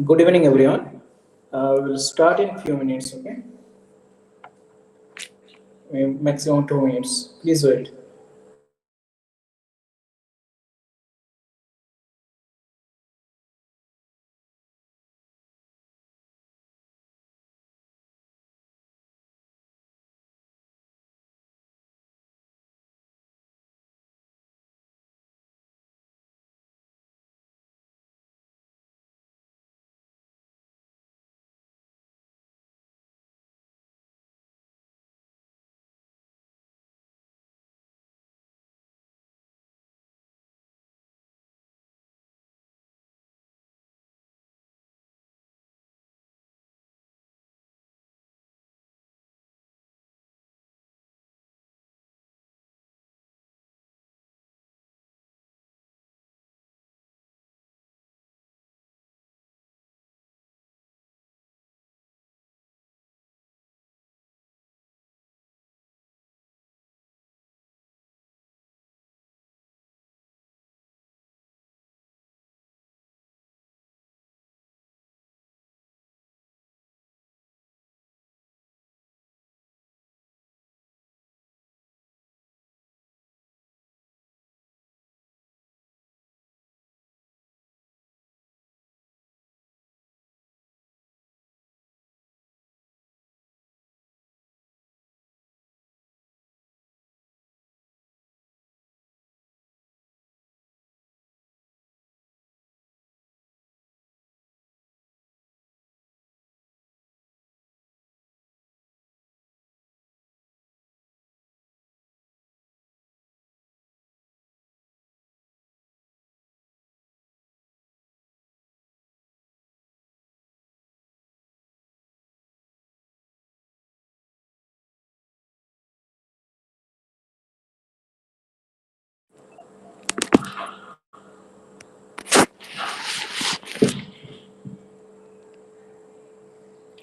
Good evening, everyone. We'll start in few minutes, okay? Maximum 2 minutes. Please wait.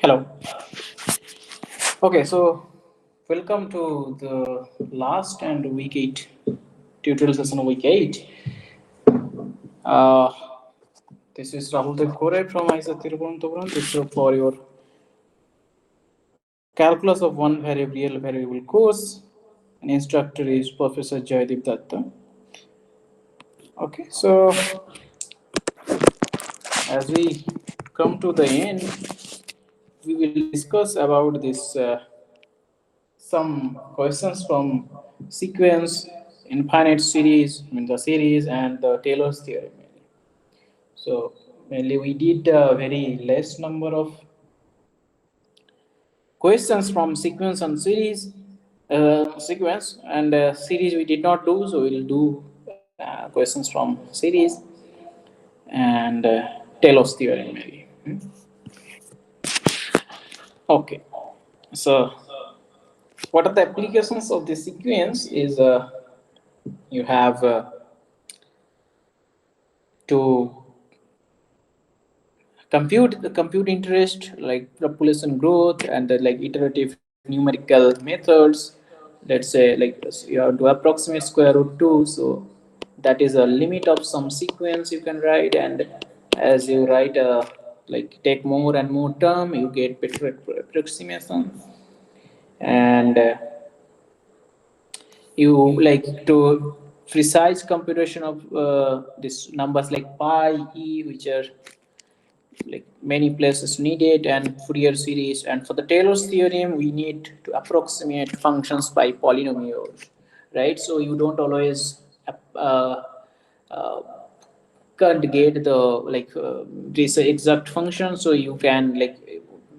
Hello. Okay, so welcome to the last and week 8 tutorial session of week 8. Uh, this is Rahuldev Ghorai from ISA Thiruvananthapuram. This is for your calculus of one variable real variable course. An instructor is Professor Joydeep Dutta. Okay, so as we come to the end, we will discuss about this some questions from sequence, infinite series, I mean the series, and the Taylor's theorem. So mainly we did a very less number of questions from sequence and series, sequence and series we did not do. So we'll do questions from series and Taylor's theorem maybe. Okay. So what are the applications of the sequence is you have to compute interest like population growth and like iterative numerical methods. Let's say like you have to approximate square root 2, so that is a limit of some sequence you can write, and as you write like take more and more term you get better approximation. And you like to precise computation of these numbers like pi e, which are like many places needed, and Fourier series. And for the Taylor's theorem we need to approximate functions by polynomials, right? So you don't always uh, can't get the like this exact function, so you can like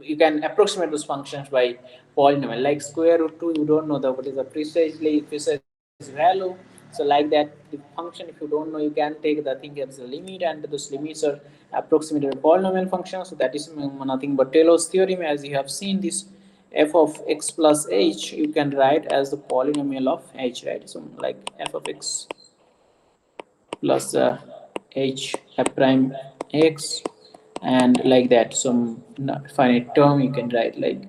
you can approximate those functions by polynomial like square root 2. You don't know the what is the precise value, so like that the function, if you don't know, you can take the thing as a limit, and those limits are approximated polynomial functions. So that is nothing but Taylor's theorem. As you have seen, this f of x plus h you can write as the polynomial of h, right? So like f of x plus h f prime x, and like that some finite term you can write like.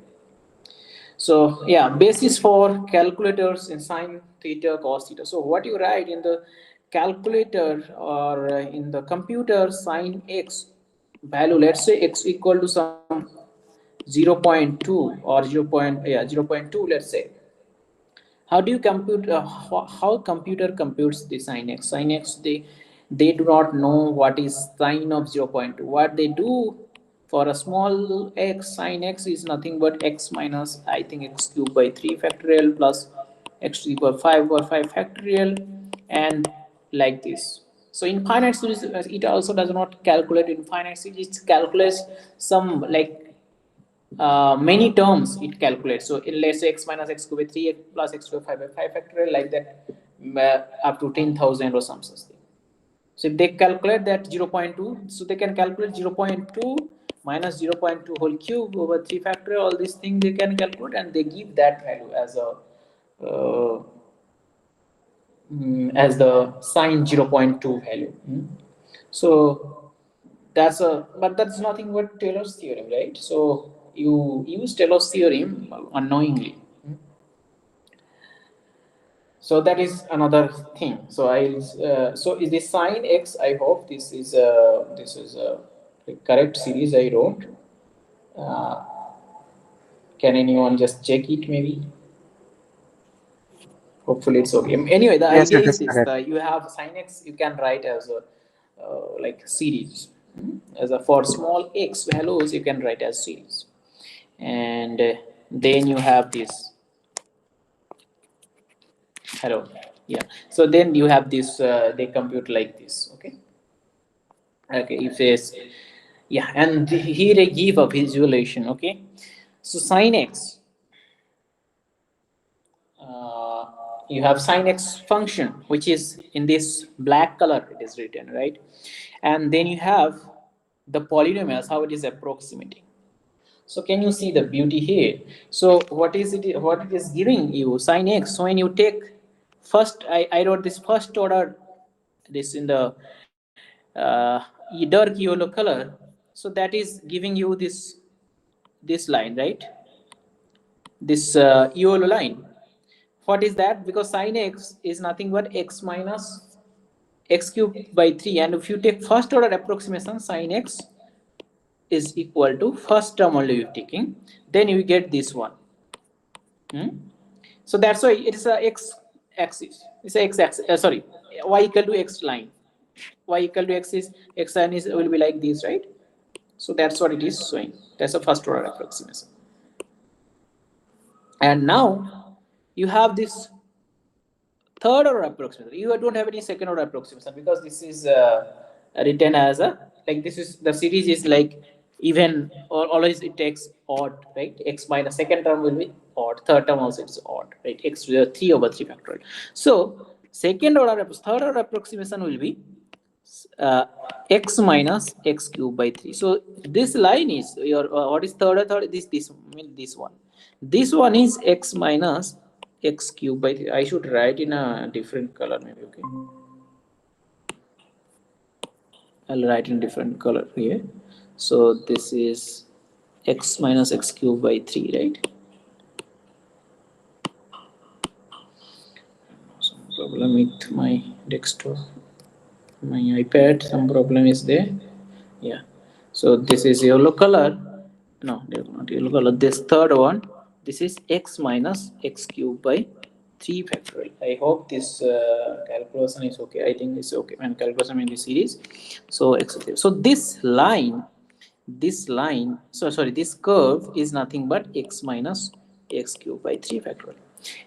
So yeah, basis for calculators in sine theta cos theta. So what you write in the calculator or in the computer, sine x value, let's say x equal to some 0.2 or 0.2, let's say. How do you compute, how computer computes the sin x? Sin x, they do not know what is sine of 0.2. What they do, for a small x, sin x is nothing but x minus, I think, x cubed by 3 factorial plus x to the power 5 over 5 factorial, and like this. So in finite series, it also does not calculate in finite series, it calculates some like many terms it calculates. So let's say x minus x cubed by 3 plus x to the 5 by 5 factorial, like that, up to 10,000 or some such thing. So if they calculate that 0.2, so they can calculate 0.2 minus 0.2 whole cube over 3 factorial, all these things they can calculate, and they give that value as a uh, as the sine 0.2 value. So that's a, but that's nothing but Taylor's theorem, right? So you use Taylor's theorem unknowingly. So that is another thing. So so is this sine x, I hope this is a correct series I wrote. uh, can anyone just check it maybe? Hopefully it's okay. Anyway, the Yes, idea it is is this: correct. you have sin x, you can write as a like series. As a, for small x values, you can write as series, and then you have this. Hello, yeah. So then you have this. They compute like this. Okay. Okay. If it's, yeah, and here I give a visualization. Okay. So sin x, uh, you have sin x function, which is in this black color, it is written, right? And then you have the polynomials, how it is approximating. So can you see the beauty here? So what is it, what it is giving you? Sin x. So when you take first, I wrote this first order, this in the dark yellow color. So that is giving you this line, right? This yellow line. What is that? Because sin x is nothing but x minus x cubed by 3, and if you take first order approximation, sin x is equal to first term only you're taking, then you get this one. Hmm? So that's why it is a x axis. It's a x axis. Sorry, y equal to x line. Y equal to x is x line is will be like this, right? So that's what it is showing. That's a first order approximation. And now you have this third order approximation. You don't have any second order approximation because this is written as a, like, this is the series is like even, or always it takes odd, right? X minus second term will be odd, third term also is odd, right? X to the 3 over 3 factorial. So second order, third order approximation will be uh, x minus x cube by 3. So this line is your what is third or third, this one, this one is x minus x cube by 3. I should write in a different color maybe. Okay, I'll write in different color here. So this is x minus x cube by 3, right? Some problem with my desktop, my iPad, some problem is there. Yeah. So this is yellow color. No, not yellow color. This third one, this is x minus x cube by 3 factorial. I hope this calculation is okay. I think it's okay. And calculation in this series. So x. So this line, so sorry, this curve is nothing but x minus x cube by 3 factorial.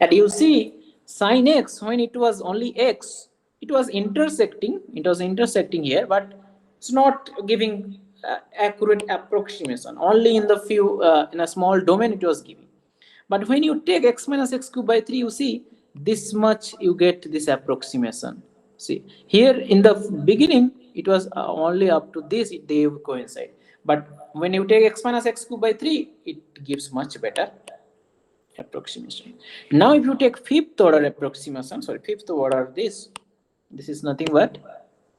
And you see, sin x, when it was only x, it was intersecting here, but it's not giving accurate approximation. Only in the few, in a small domain it was giving. But when you take x minus x cube by 3, you see this much you get this approximation. See, here in the beginning, it was only up to this, they coincide. But when you take x minus x cube by 3, it gives much better approximation. Now, if you take fifth order approximation, sorry, fifth order, this is nothing but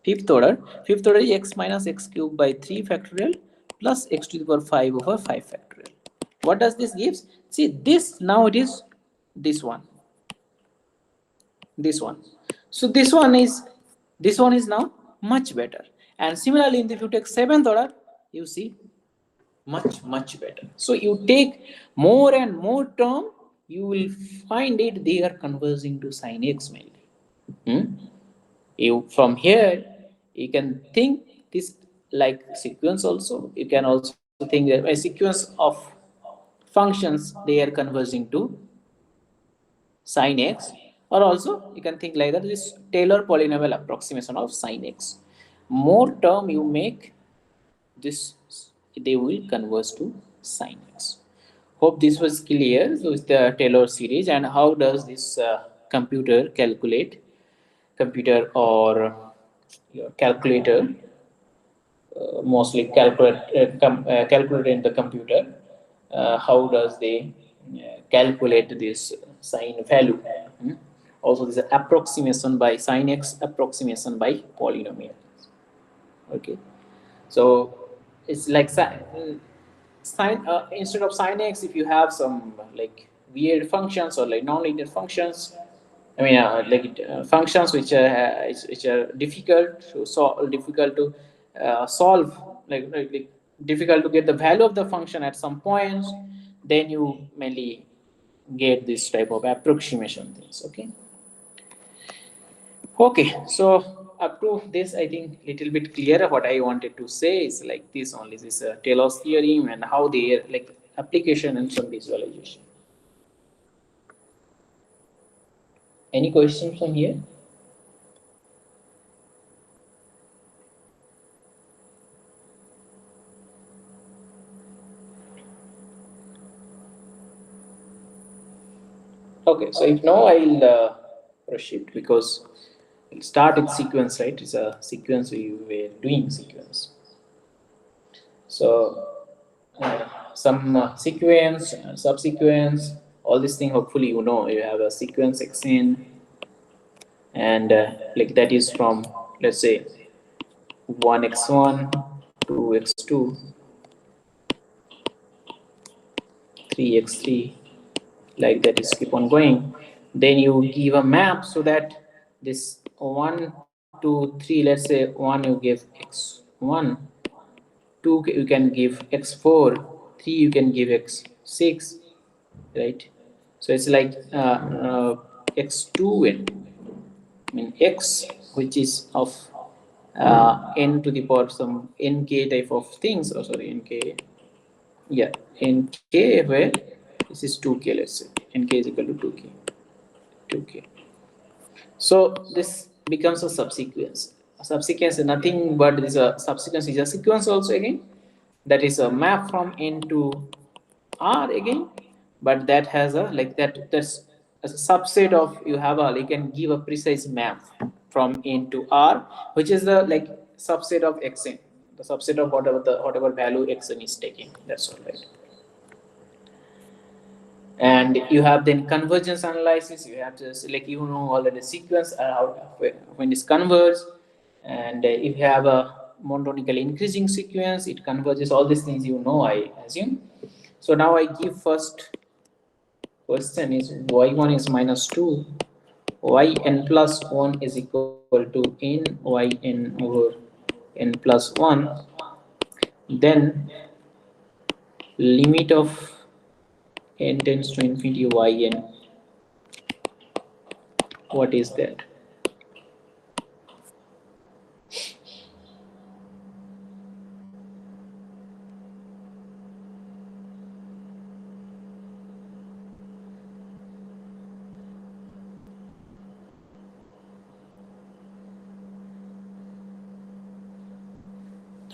fifth order. Fifth order is x minus x cube by 3 factorial plus x to the power 5 over 5 factorial. What does this gives? See, this now it is this one, this one. So this one is now much better. And similarly, if you take seventh order, You see, much better. So you take more and more term, you will find it they are converging to sin x mainly. You from here you can think this like sequence also. You can also think that a sequence of functions they are converging to sin x, or also you can think like that this Taylor polynomial approximation of sin x. More term you make, this they will converge to sin x. Hope this was clear. So it's the Taylor series, and how does this computer or your calculator, mostly calculate in the computer, how does they calculate this sine value. Hmm? Also this approximation by sin x, approximation by polynomial. Okay, so it's like instead of sin x, if you have some like weird functions or like nonlinear functions, I mean functions which are difficult to solve, like difficult to get the value of the function at some points, then you mainly get this type of approximation things. Okay. Okay, so up to this, I think little bit clearer. What I wanted to say is like this only, this Taylor's theorem and how they like application and some visualization. Any questions from here? Okay, so if no, I'll proceed because we'll start with sequence, right? It's a sequence we were doing sequence. So some sequence, subsequence, all this thing. Hopefully, you know you have a sequence xn, and like that is from, let's say, 1x1, 2x2, 3x3, like that is keep on going. Then you give a map so that this 1, 2, 3, let's say 1 you give x1, 2 you can give x4, 3 you can give x6, right? So it's like x2 and I mean x, which is of n to the power some nk type of things. Oh, sorry, nk. Yeah, nk where this is 2k. Let's say nk is equal to 2k. 2k. So this becomes a subsequence. A subsequence is nothing but this a subsequence is a sequence also again. That is a map from n to r again, but that has a like that's a subset of, you have a, you can give a precise map from n to r, which is the like subset of xn, the subset of whatever value xn is taking. That's all, right? And you have then convergence analysis. You have to like, you know, already sequence how when it's converged, and if you have a monotonically increasing sequence, it converges. All these things, you know, I assume. So now I give first question is y1 is minus 2, yn plus 1 is equal to n yn over n plus 1. Then limit of n tends to infinity yn, what is that?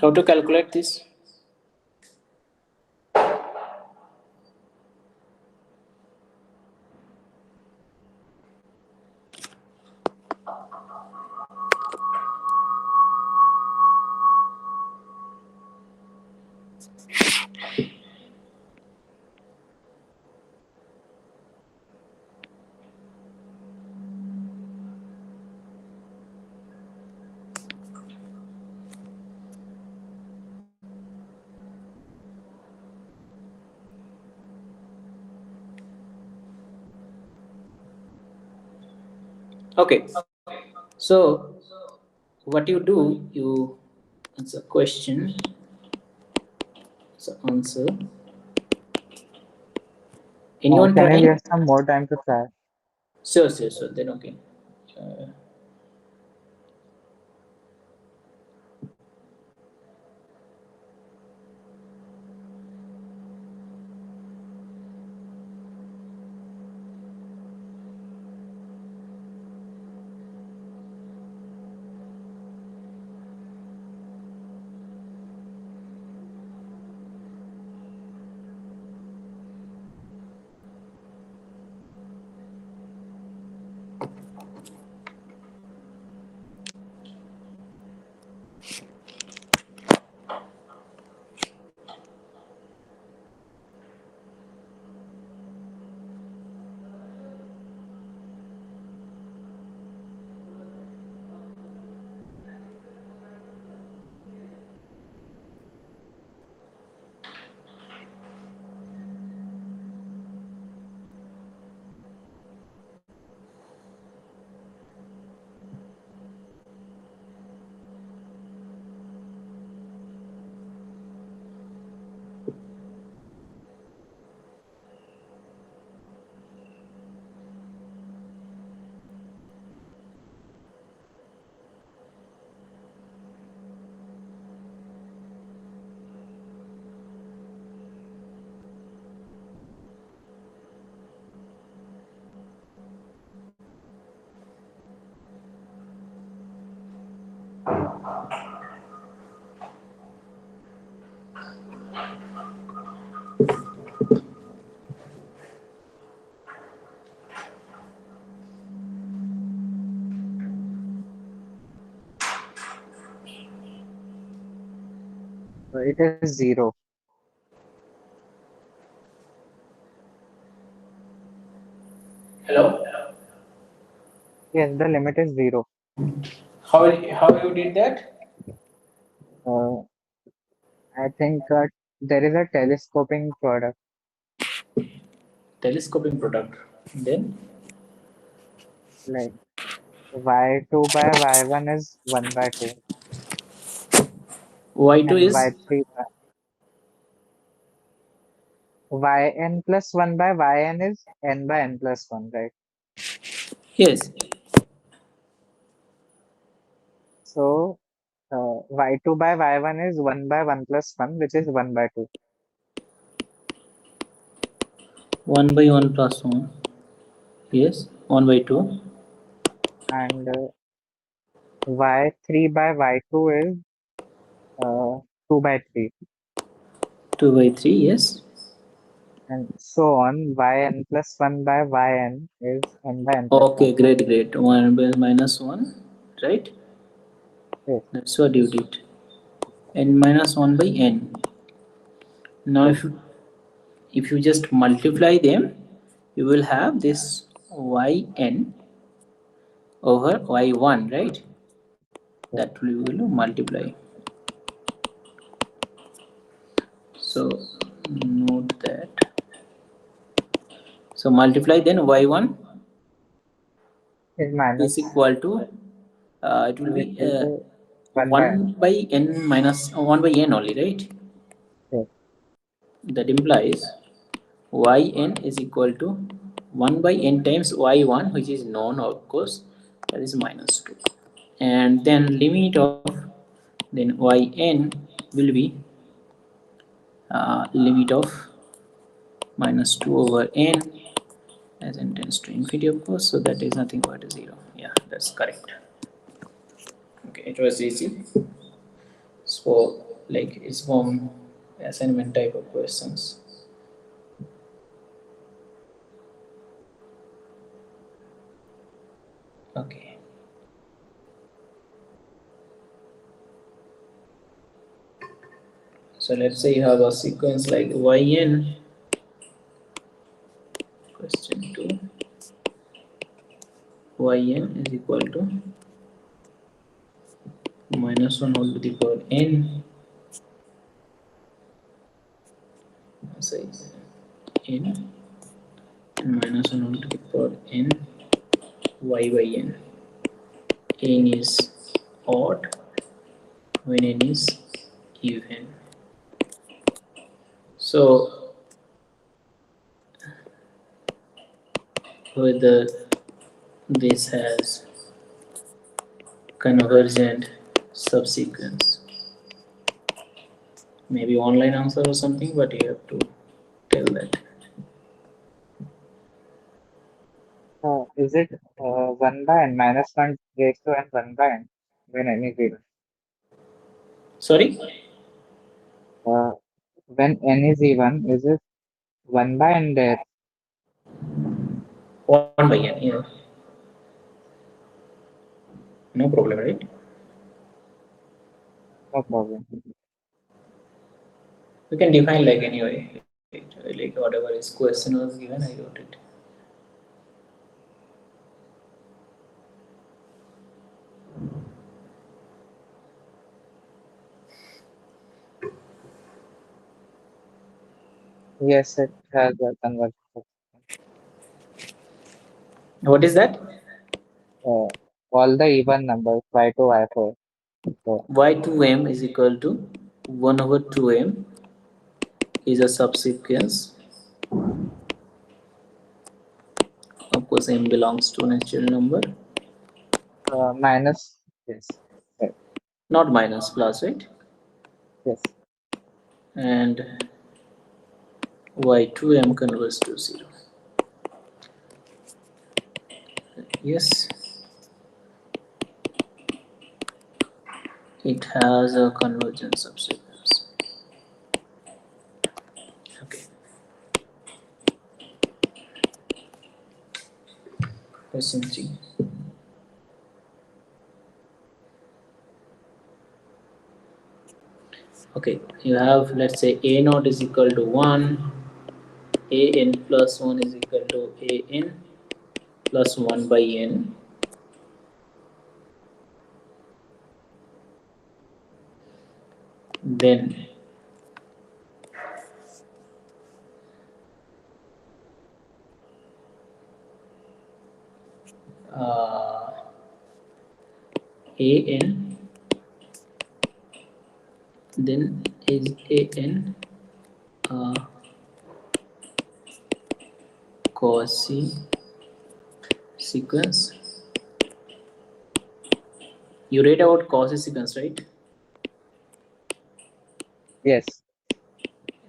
How to calculate this? Okay, so what you do, you answer question. So answer. Anyone Can you trying? give some more time to try? Sure, sure, sure. Then okay. Uh, It is 0. Hello. Yes, the limit is 0. How you did that? Uh, I think there is a telescoping product. Telescoping product. Then Like y2 by y1 is 1 by 2, y2 and is y3 by yn plus 1 by yn is n by n plus 1, right? yes. So y2 by y1 is 1 by 1 plus 1, which is 1 by 2. 1/1 plus 1. Yes. 1/2. And y3 by y2 is 2 by 3. 2/3. Yes. And so on. Yn plus 1 by yn is n by n plus Okay. 1. Great. Great. 1 by minus 1. Right. Yes, That's what you did. N minus 1 by n. Now yes, if you just multiply them, you will have this yn over y1, right? yes. That we will multiply. So note that. So multiply, then y1 Is is minus equal to it will is be equal to 1 by n. 1 by n minus 1 by n only, right? Yes, That implies yn is equal to 1 by n times y1, which is known, of course, that is minus 2. And then limit of then yn will be limit of minus 2 over n as n tends to infinity, of course, so that is nothing but 0. Yeah, that's correct. Okay, it was easy. So like it's from assignment type of questions. Okay, so let's say you have a sequence like yn, question 2, yn is equal to minus 1 whole to the power n, say n, and minus 1 whole to the power n y by n. N is odd when n is even. So whether this has convergent subsequence, maybe online answer or something, but you have to tell that. Is it 1 by n minus 1 raised to n 1 by n when n is even? Sorry, Uh, when n is even, is it 1 by n there? 1 by n, yeah, no problem, right? No problem. You can define like anyway, like whatever is question was given, I wrote it. Yes, it has a convergence. What is that? Uh, all the even numbers y2, y4. So, Y2m is equal to 1 over 2m is a subsequence. Of course, m belongs to natural number, minus, yes, right, not minus, plus, right? yes, And y2m converts to 0. Yes, it has a convergent subsequence. Okay. Question 3. Okay, you have, let's say, a naught is equal to 1, a n plus 1 is equal to a n plus 1 by n. Then uh, a n, then is a n uh, cos sequence. You read about cos sequence, right? yes.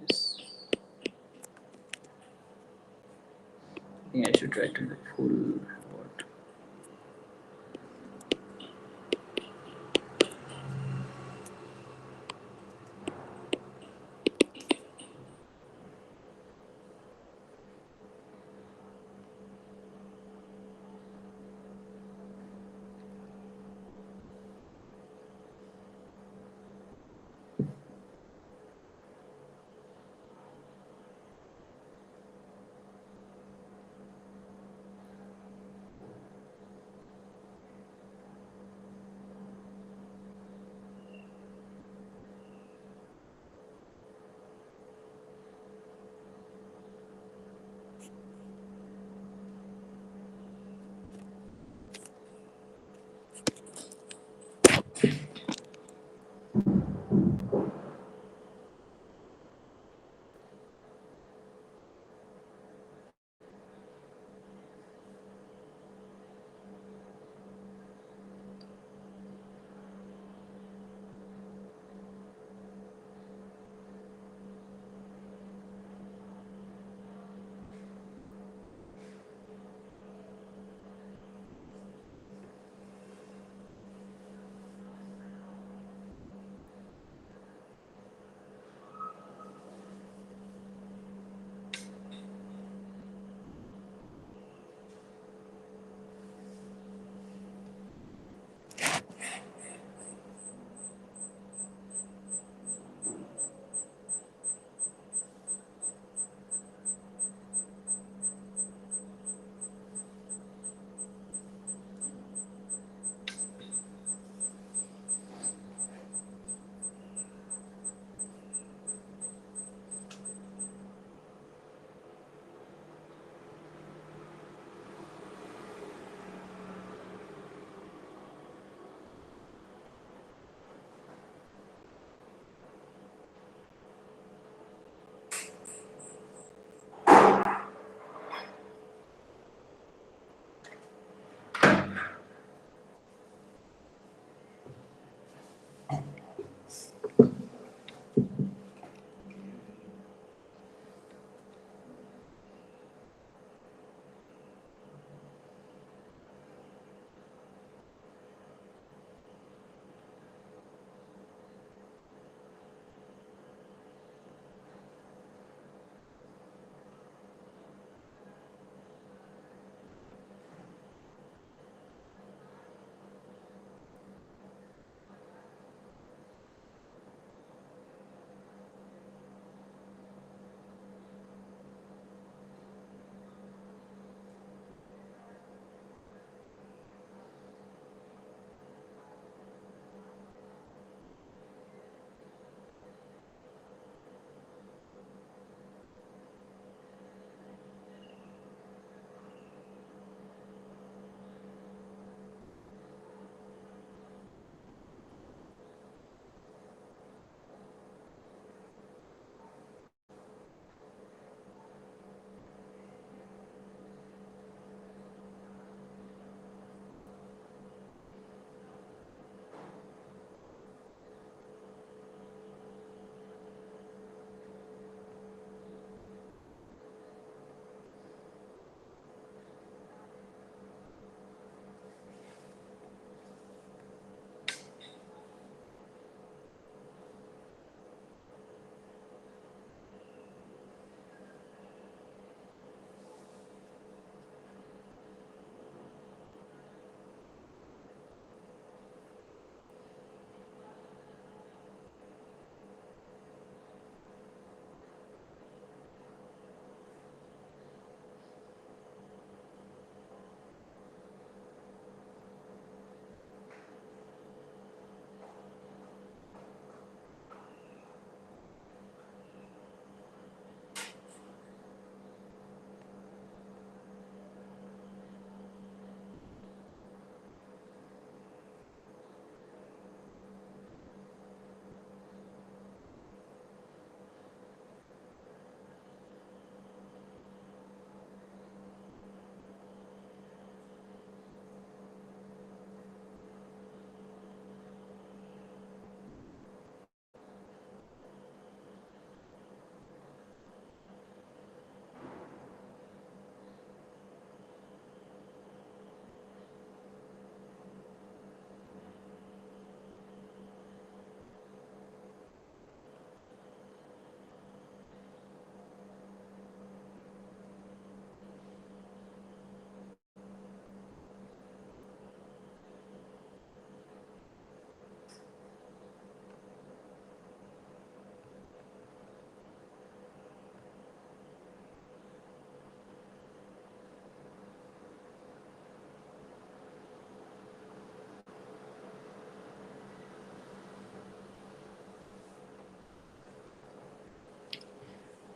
Yes. I think I should write in the full word.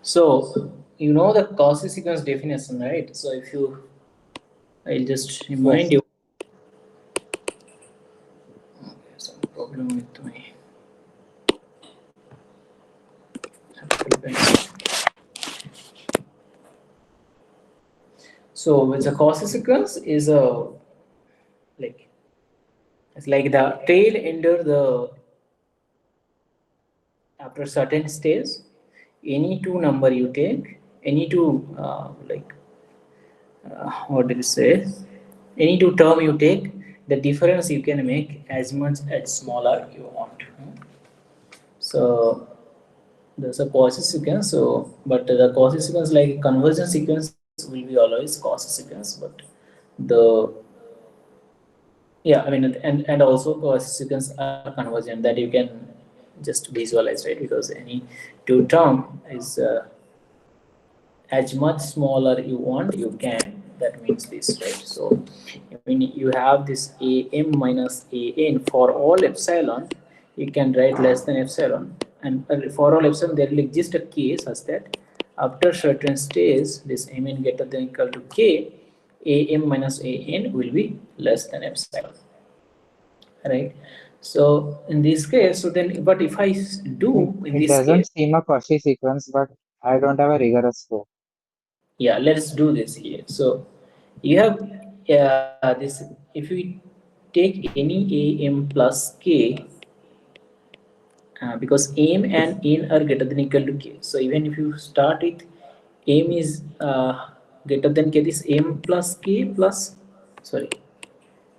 So you know the Cauchy sequence definition, right? So if you, I'll just remind Yes. you. Okay, some problem with my Apple Pencil. So with the Cauchy sequence is a like, it's like the tail ender the after certain stage, any two number you take, any two what do you say? Any two term you take, the difference you can make as much as smaller you want. So there's a Cauchy sequence. So, but the Cauchy sequence like convergence sequence will be always Cauchy sequence, but the yeah, I mean, and also Cauchy sequence are convergent that you can just visualize, right? Because any two term is as much smaller you want you can, that means this, right? So I mean you have this am minus an for all epsilon, you can write less than epsilon, and for all epsilon there will exist a case such that after certain stage this mn greater than equal to k, am minus an will be less than epsilon, right? So in this case, so then but if I do in It this case, doesn't seem a Cauchy sequence, but I don't have a rigorous proof. yeah, let's do this here. So you have this, if we take any am plus k, because am and n are greater than equal to k, so even if you start with am is greater than k, this am plus k plus, sorry,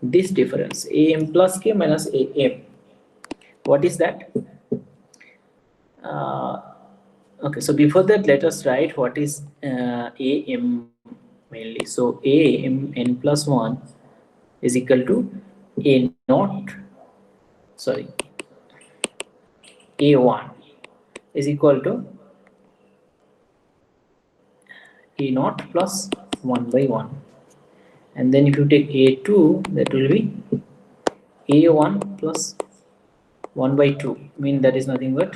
this difference am plus k minus am, what is that? uh, okay, so before that let us write what is am mainly. So am n plus 1 is equal to a naught, sorry, a1 is equal to a naught plus 1 by 1, and then if you take a2 that will be a1 plus 1 by 2, mean that is nothing but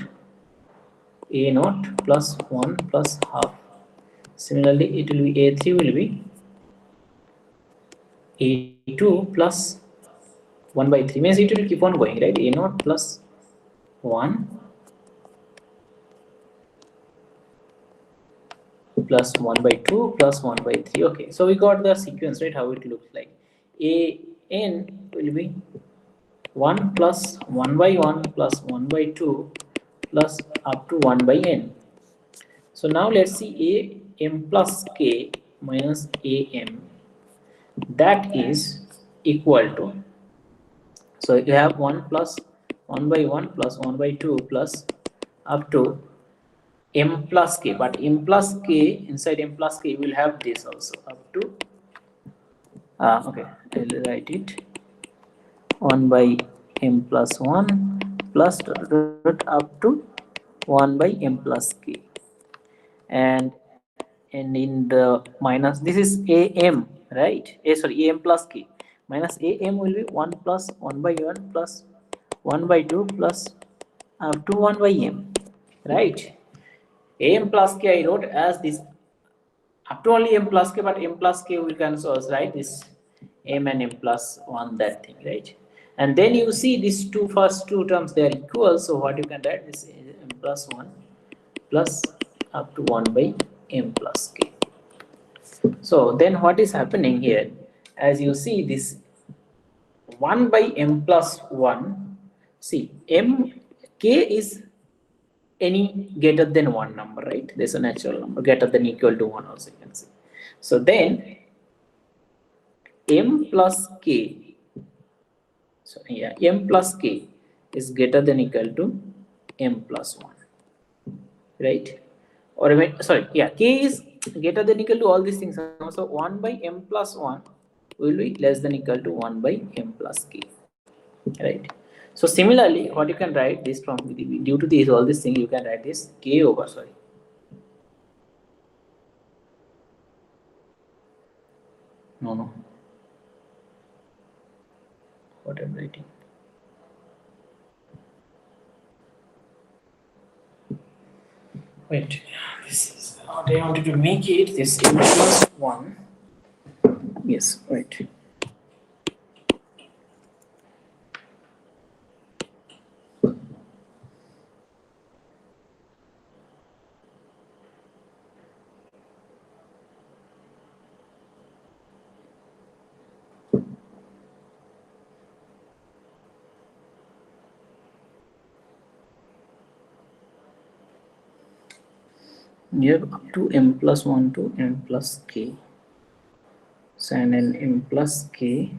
a naught plus 1 plus half. Similarly it will be a3 will be a2 plus 1 by 3, means it will keep on going, right? A naught plus 1 plus 1 by 2 plus 1 by 3. Okay, so we got the sequence, right? How it looks like. A n will be 1 plus 1 by 1 plus 1 by 2 plus up to 1 by n. So now let's see a m plus k minus a m, that is equal to, so you have 1 plus 1 by 1 plus 1 by 2 plus up to m plus k, but m plus k, inside m plus k will have this also up to okay, I'll write it 1 by m plus 1 plus up to 1 by m plus k, and in the minus, this is am, right? Sorry, am plus k minus am will be 1 plus 1 by 1 plus 1 by 2 plus up to 1 by m, right? Am plus k I wrote as this up to only m plus k, but m plus k we can source, right? This m and m plus 1, that thing, right? And then you see these two first two terms they are equal, so what you can write, this is m plus 1 plus up to 1 by m plus k. So then what is happening here, as you see this 1 by m plus 1, see m k is any greater than one number, right? There's a natural number greater than equal to one also, you can see. So then m plus k, so yeah, m plus k is greater than equal to m plus 1, right? Or sorry, yeah, k is greater than equal to all these things, so 1 by m plus 1 will be less than equal to 1 by m plus k, right? So similarly what you can write this from, due to these all these things you can write this k over, sorry, no, what I'm writing, wait, this is what I wanted to make it this m plus 1. Yes, right. You have up to m plus 1 to m plus k. So and then m plus k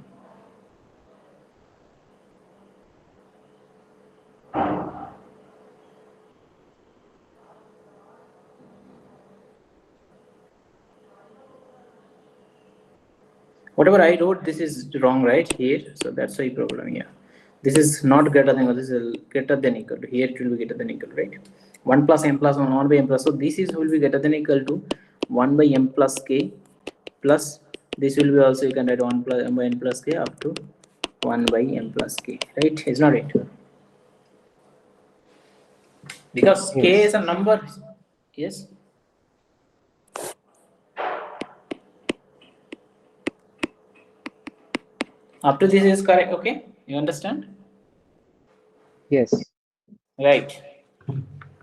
whatever I wrote, this is wrong right here. So that's why problem. Yeah, this is not greater than, this is greater than equal to. Here it will be greater than equal to, right? 1 plus m plus 1, 1 by m plus. So this is will be greater than equal to 1 by m plus k plus this will be also, you can write 1 plus m by n plus k up to 1 by m plus k, right? It's not it, because k is Yes. a number. Yes. Up to this is correct. Okay, you understand? Yes. Right.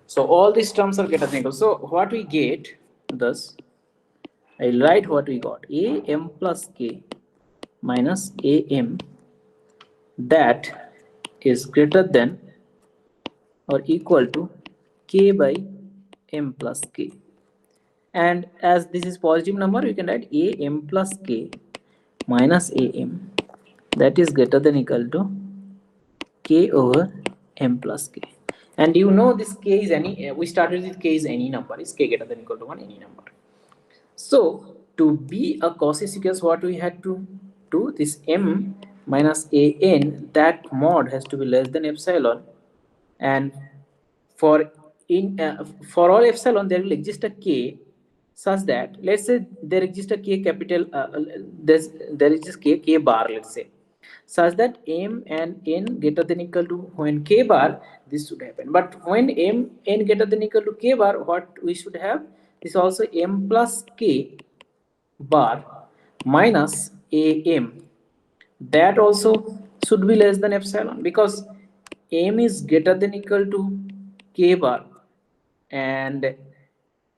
So all these terms are greater than equal. So what we get, thus I'll write what we got: a m plus k minus a m that is greater than or equal to k by m plus k. And as this is positive number, we can write a m plus k minus a m that is greater than equal to k over m plus k. And you know this k is any, we started with k is any number, is k greater than equal to 1 any number. So to be a Cauchy sequence, what we had to do, this m minus a n, that mod has to be less than epsilon, and for for all epsilon there will exist a k such that, let's say there exists a k capital, there exists k bar, let's say, such that m and n greater than equal to, when k bar, this should happen. But when m n greater than equal to k bar, what we should have is also m plus k bar minus am, that also should be less than epsilon, because m is greater than equal to k bar and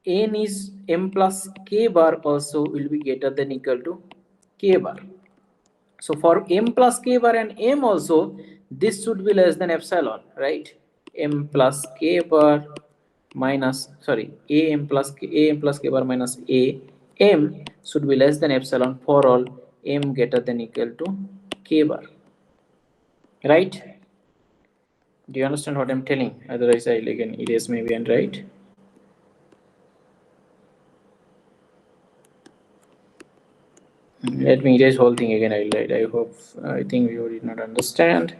n is m plus k bar also will be greater than equal to k bar. So for m plus k bar and m also, this should be less than epsilon, right? M plus k bar minus, sorry, a m plus k bar minus a m should be less than epsilon for all m greater than equal to k bar, right? Do you understand what I'm telling? Otherwise I'll again erase maybe and write. Let me erase whole thing again. I'll write. I hope, I think you did not understand,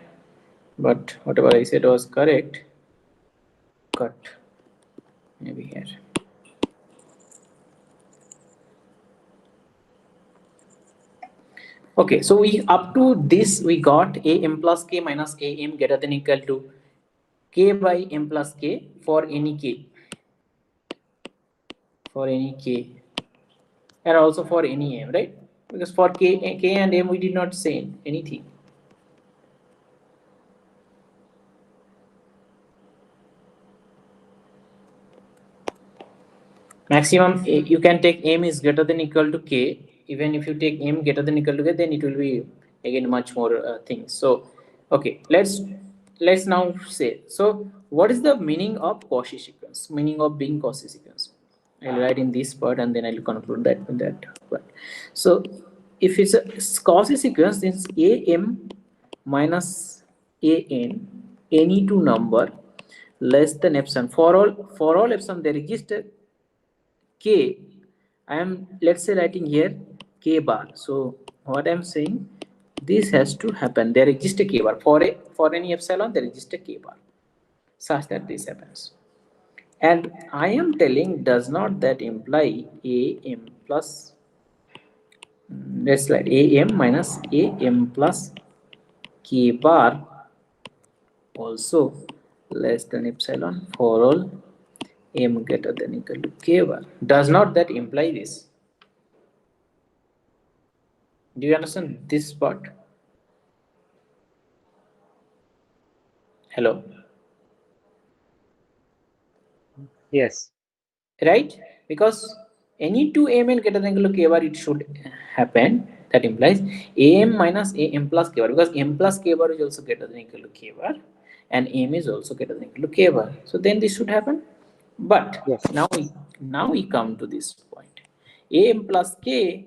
but whatever I said was correct. Cut maybe here. Okay, so we up to this we got a m plus k minus a m greater than equal to k by m plus k for any k, for any k, and also for any m, right? Because for k and m we did not say anything. Maximum you can take m is greater than equal to k. Even if you take m greater than equal to k, then it will be again much more things. So okay, let's now say, so what is the meaning of Cauchy sequence, meaning of being Cauchy sequence? I'll write in this part and then I'll conclude that part. So if it's a Cauchy sequence, then am minus an, any two number less than epsilon, for all epsilon there exists a k. I am, let's say, writing here k bar. So what I'm saying, this has to happen, there exists a k bar for any epsilon, there exists a k bar such that this happens. And I am telling, does not that imply a m plus, let's write a m minus a m plus k bar also less than epsilon for all m greater than equal to k bar. Does not that imply this? Do you understand this part? Hello. Yes. Right? Because any two am greater than equal to k bar, it should happen. That implies am minus am plus k bar, because m plus k bar is also greater than equal to k bar, and am is also greater than equal to k bar. So then this should happen. But Yes. now we come to this point. Am plus k,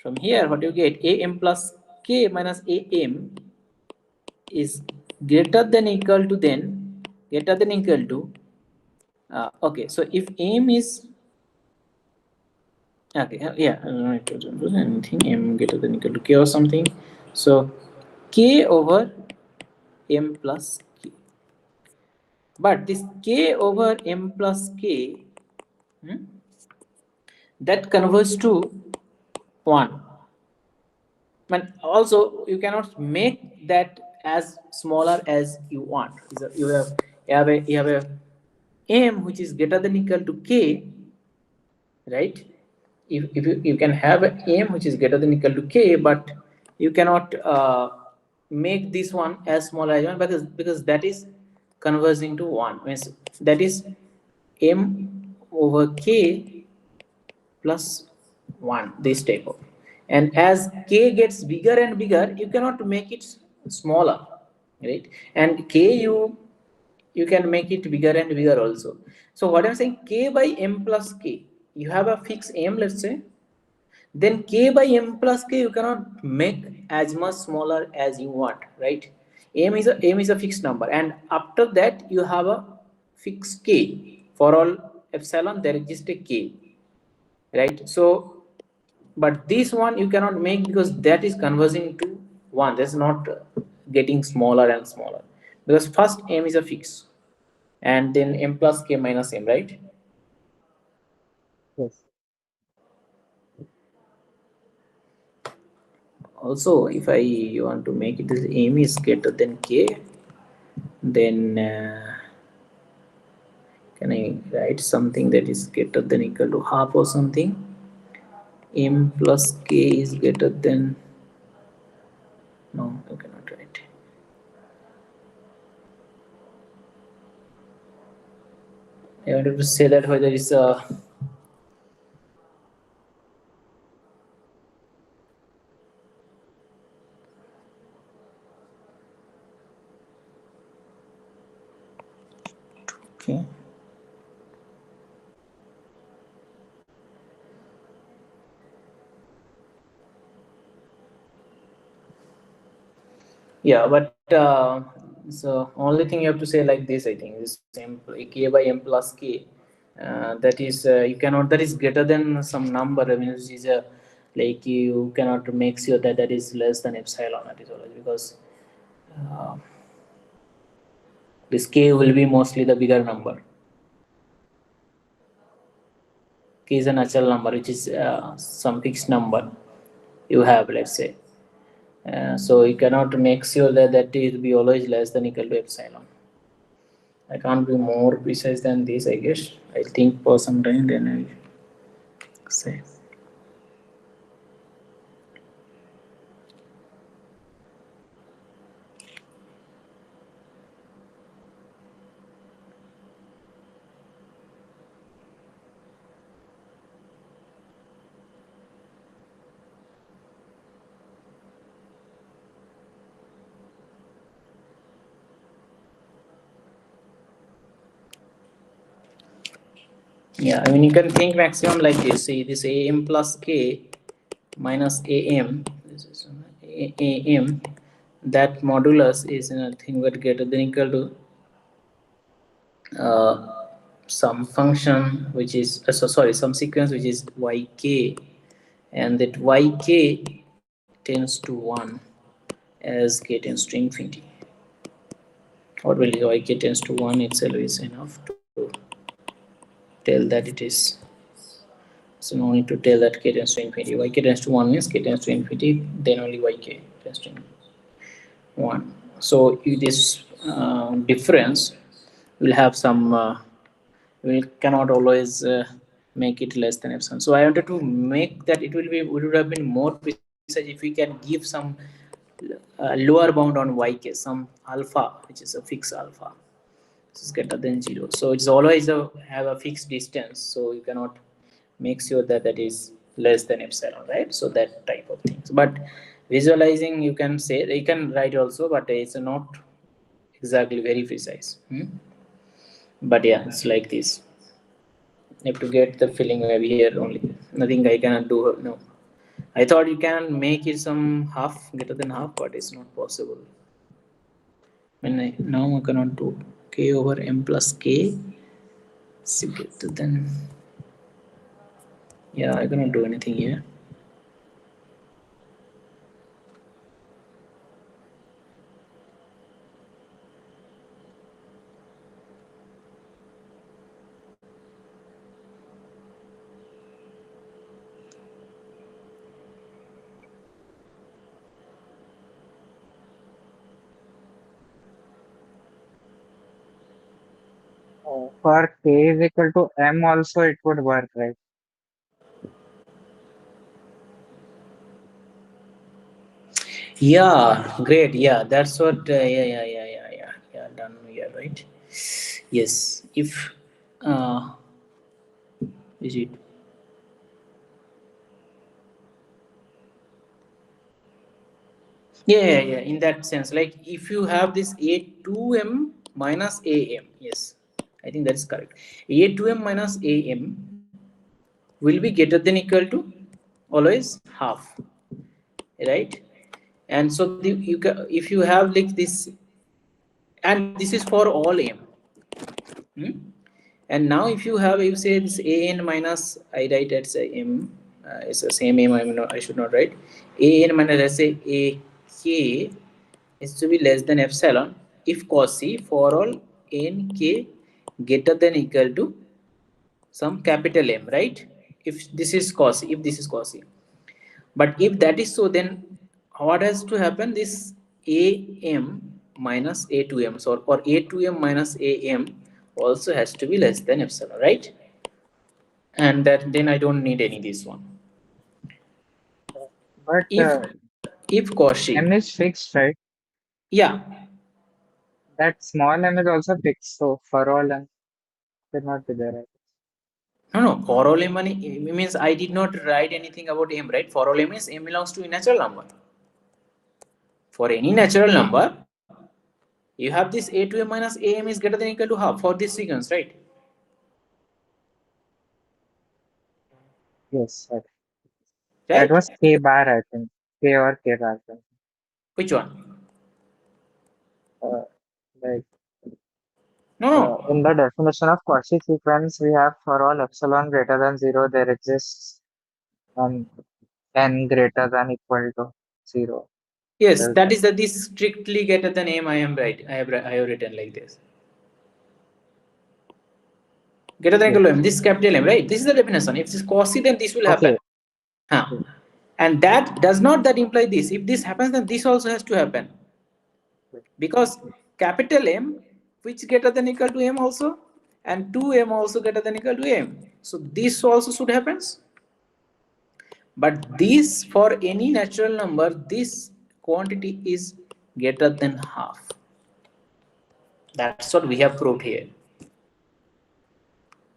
from here what you get, am plus k minus am is greater than equal to, then greater than equal to, okay, so if am is, okay, yeah, I don't need to do anything, m greater than equal to k or something, so k over m plus k, but this k over m plus k, hmm, that converts to 1. And also you cannot make that as smaller as you want. So you have a m which is greater than equal to k, right? If you can have a m which is greater than equal to k, but you cannot make this one as small as 1, because that is converging to 1, means that is m over k plus 1, this type of. And as k gets bigger and bigger, you cannot make it smaller, right? And k, you can make it bigger and bigger also. So what I'm saying, k by m plus k, you have a fixed m, let's say, then k by m plus k you cannot make as much smaller as you want, right? M is a fixed number, and after that you have a fixed k. For all epsilon there exists a k, right? So but this one you cannot make, because that is converging to 1, that's not getting smaller and smaller, because first m is a fix, and then m plus k minus m, right? Yes. Also if I want to make it this m is greater than k, then can I write something that is greater than equal to half or something? M plus k is greater than, no, you cannot write. I wanted to say that whether it's a, okay. Yeah, but so only thing you have to say like this, I think, is m k by m plus k. That is you cannot. That is greater than some number. I mean, it is a, like you cannot make sure that that is less than epsilon. That is always because uh, this k will be mostly the bigger number. K is a natural number, which is some fixed number you have. Let's say. So you cannot make sure that that it will be always less than equal to epsilon. I can't be more precise than this, I guess. I'll think for some time, then I'll say. Yeah, I mean, you can think maximum like this. See, this am plus k minus am, this is am, that modulus is nothing but greater than equal to some function which is, sorry, some sequence which is yk, and that yk tends to 1 as k tends to infinity. What will yk tends to 1 itself is enough to tell that it is. So no need to tell that k tends to infinity. Yk tends to 1 means k tends to infinity, then only yk tends to 1. So this difference will have some We cannot always make it less than epsilon. So I wanted to make that it will be, it would have been more precise if we can give some lower bound on yk, some alpha which is a fixed alpha, this is greater than 0. So it's always have a fixed distance, so you cannot make sure that that is less than epsilon, right? So that type of things. But visualizing, you can say, you can write also, but it's not exactly very precise. But yeah, it's like this. You have to get the feeling maybe here only. Nothing I cannot do. No. I thought you can make it some half, greater than half, but it's not possible. When now I cannot do k over m plus k is greater than, yeah, I cannot do anything here. For k is equal to m also it would work, right? Yeah, great. Yeah, that's what. Yeah. Done here, right? Yes. If is it? Yeah. In that sense, like if you have this a2m minus am, yes, I think that's correct. A2m minus am will be greater than equal to always half, right? And so if you have like this, and this is for all m. Hmm? And now if you have, you say this an minus, I write as a m, it's the same m, I should not write an minus, let's say a k is to be less than epsilon if cos c for all n k greater than equal to some capital M, right? If this is cos, if this is cos, but if that is so, then what has to happen? This am minus a2m, or a2m minus am also has to be less than epsilon, right? And that then I don't need any this one. But If Cauchy, m is fixed, right? yeah, That small m is also fixed, so for all m cannot be there, right? no, for all m means I did not write anything about m, right? For all m is m belongs to a natural number. For any natural number, you have this a2m minus am is greater than equal to half for this sequence, right? Yes, right. That Right? was k bar, I think. K or k bar. Which one? Uh, like No, in no. the definition of Cauchy sequence, we have for all epsilon greater than 0, there exists an n greater than equal to 0. Yes, There's that that. is that this strictly greater than m. I am right. I have written like this. Greater than equal to Yes. m. This is capital M, right? This is the definition. If this is cosy, then this will happen. Okay. Huh. And that does not that imply this. If this happens, then this also has to happen. Because capital M, which greater than equal to m also, and 2m also greater than equal to m. So this also should happen. But this, for any natural number, this quantity is greater than half. That's what we have proved here.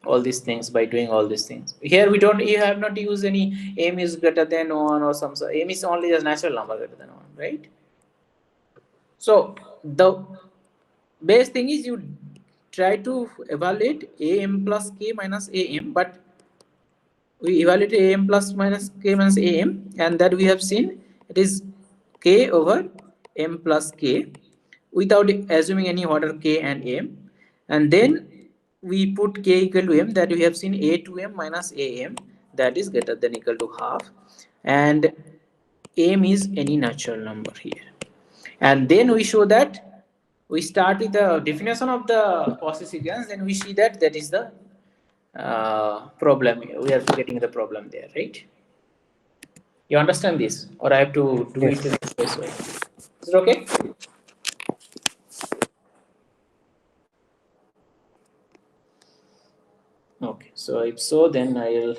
All these things by doing all these things. Here we don't. You have not used any m is greater than one or some. So m is only a natural number greater than one, right? So the best thing is you try to evaluate am plus k minus am, but we evaluate am plus minus k minus am, and that we have seen it is k over m plus k without assuming any order k and m, and then we put k equal to m, that we have seen a to m minus am, that is greater than equal to half, and m is any natural number here, and then we show that we start with the definition of the Cauchy sequence, then we see that that is the problem. We are getting the problem there, right? You understand this, or I have to do it Yes. in this way? Is it okay? Okay, so if so, then I'll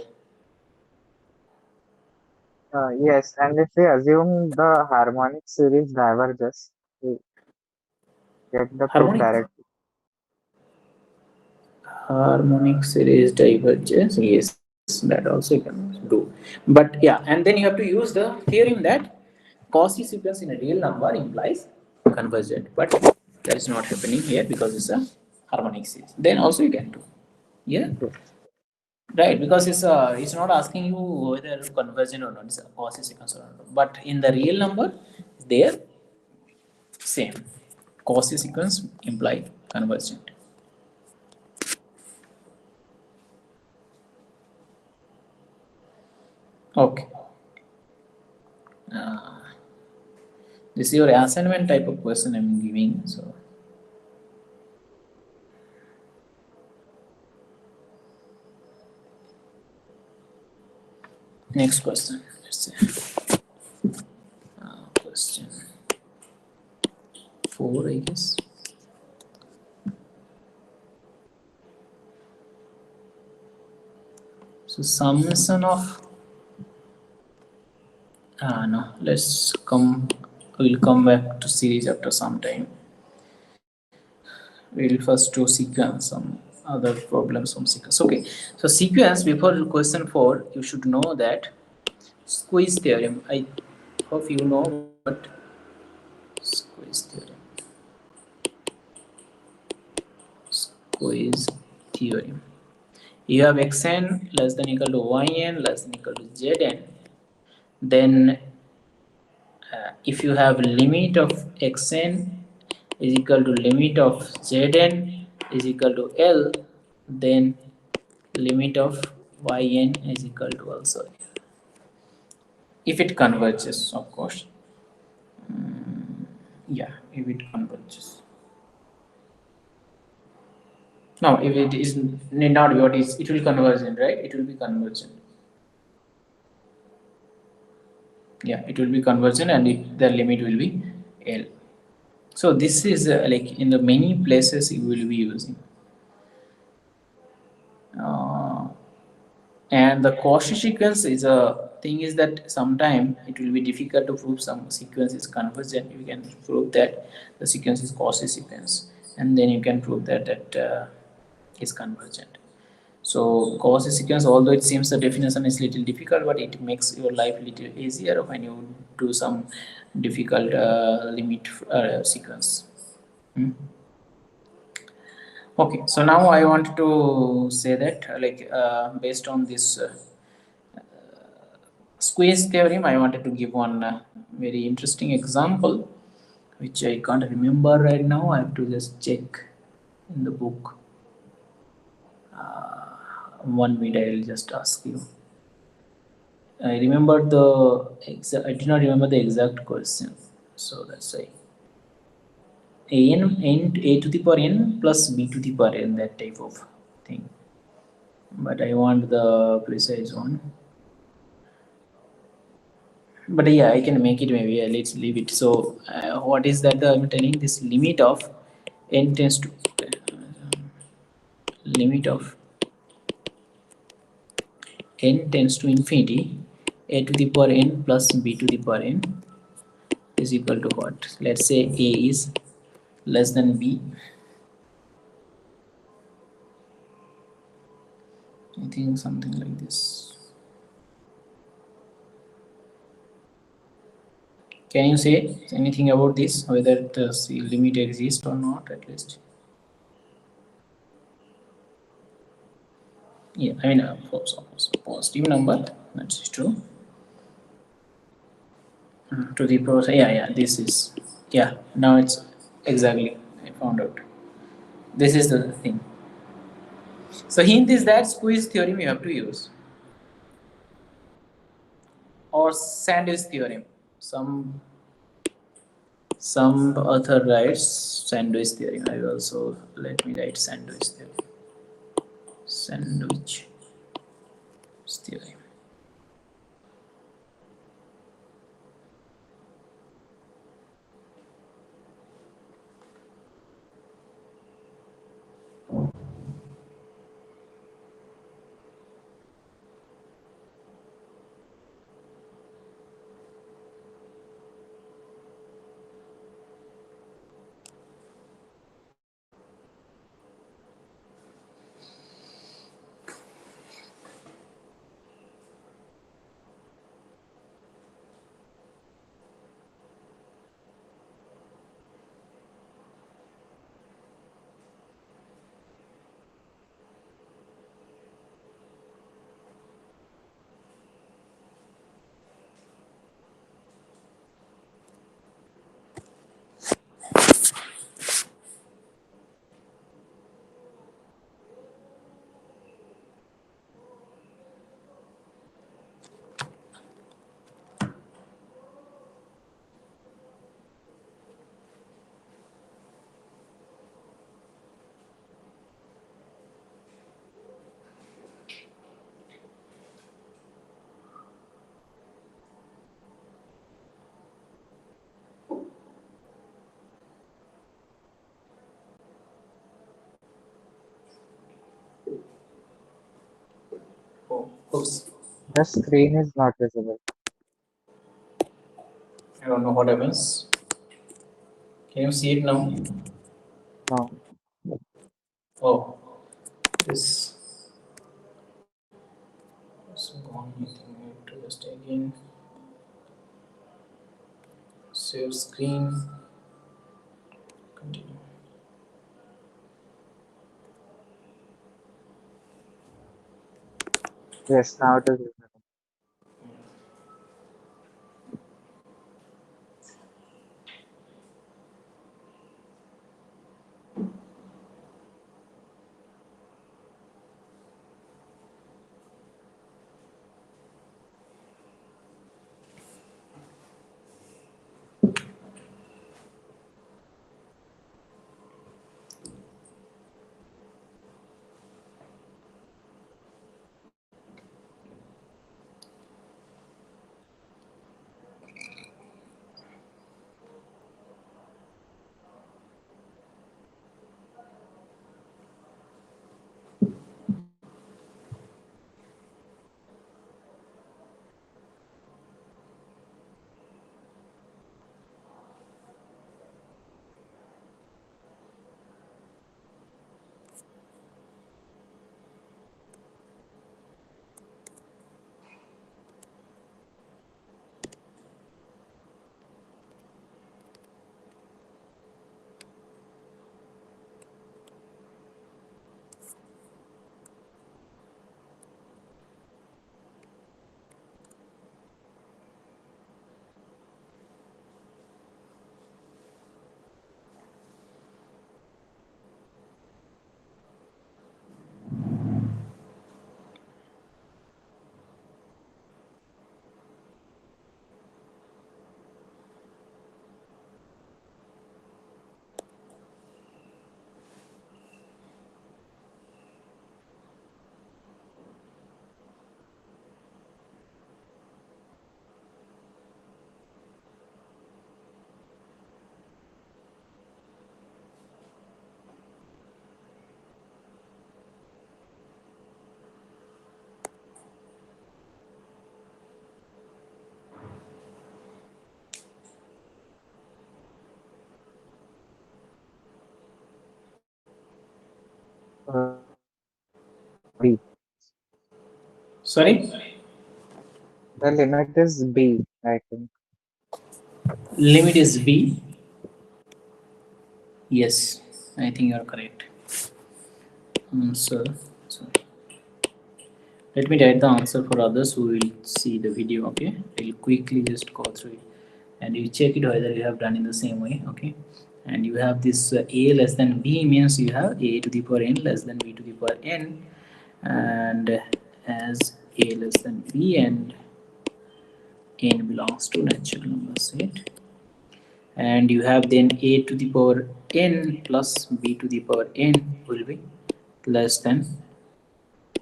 Yes, and if we assume the harmonic series diverges, we get the proof harmonic directly. harmonic series divergence. Yes, that also you can do. But yeah, and then you have to use the theorem that Cauchy sequence in a real number implies convergent, but that is not happening here because it's a harmonic series. Then also you can do. Yeah, Yes. right, because it's not asking you whether convergent or not. It's a Cauchy sequence or not. But in the real number, there same Cauchy sequence imply convergent. Okay. This is your assignment type of question I'm giving. So next question. Let's say question 4, I guess. So summation of no. Let's come. We'll come back to series after some time. We'll first do sequence some other problems from sequence. Okay. So sequence before question 4, you should know that squeeze theorem. I hope you know, but squeeze theorem. Squeeze theorem. You have xn less than equal to yn less than equal to zn. Then if you have limit of xn is equal to limit of zn is equal to l, then limit of yn is equal to also, if it converges, of course. Yeah, if it converges. No, if it is need not be what is, it will convergent, right? It will be convergent. Yeah, it will be convergent, and the limit will be l. So this is like in the many places you will be using. Uh, and the Cauchy sequence is a thing is that sometime it will be difficult to prove some sequence is convergent. You can prove that the sequence is Cauchy sequence, and then you can prove that is convergent. So Cauchy sequence, although it seems the definition is little difficult, but it makes your life little easier when you do some difficult limit sequence. Hmm. Okay, so now I want to say that based on this squeeze theorem, I wanted to give one very interesting example, which I can't remember right now. I have to just check in the book. One minute, I'll just ask you. I remember the exact. I did not remember the exact question, so that's why. A to the power n plus b to the power n, that type of thing. But I want the precise one. But yeah, I can make it maybe. Let's leave it. So, what is that? I'm telling this limit of n tends to limit of n tends to infinity. A to the power n plus b to the power n is equal to what? Let's say a is less than b. I think something like this. Can you say anything about this? Whether the limit exists or not, at least? Yeah, I mean, positive number. That's true. To the power, yeah, this is, yeah, now it's exactly, I found out. This is the thing. So hint is that squeeze theorem you have to use, or sandwich theorem. Some author writes sandwich theorem. I will also, let me write sandwich theorem. Sandwich theorem. Oops, The screen is not visible. I don't know what happens. Can you see it now? No. Oh, this is gone. I think I have to just again save screen. Continue. Yes, now it is visible. B. Sorry, The limit is B, I think. limit is b. Yes, I think you are correct. Answer. Sorry. Let me write the answer for others who will see the video. Okay, I'll quickly just go through it, and you check it whether you have done in the same way. Okay, and you have this a less than b means you have a to the power n less than b to the power n, and as a less than b and n belongs to natural number set, and you have then a to the power n plus b to the power n will be less than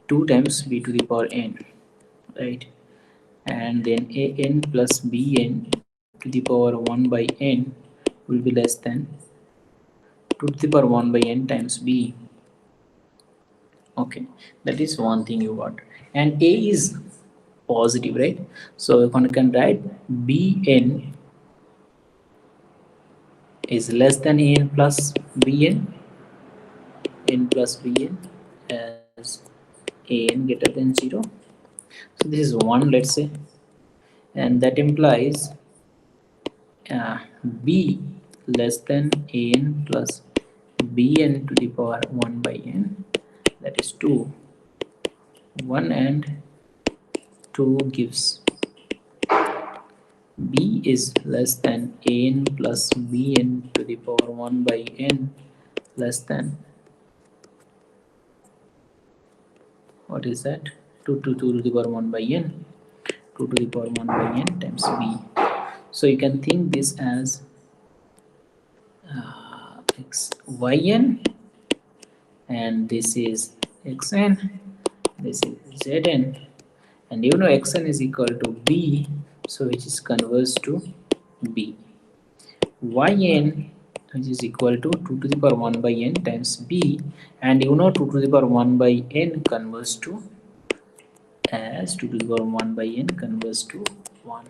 2 times b to the power n, right? And then a n plus b n to the power 1 by n will be less than 2 to the power 1 by n times b. Okay, that is one thing you got. And a is positive, right? So you can write bn is less than an plus bn, n plus bn as an greater than 0. So this is 1, let's say, and that implies uh, b less than an plus bn to the power 1 by n, that is 2. 1 and 2 gives b is less than an plus bn to the power 1 by n less than, what is that, 2 to 2 to the power 1 by n, 2 to the power 1 by n times b. So you can think this as x yn, and this is xn, this is zn, and you know xn is equal to b, so which is converts to b. Yn, which is equal to 2 to the power 1 by n times b, and you know 2 to the power 1 by n converts to as 2 to the power 1 by n converts to 1.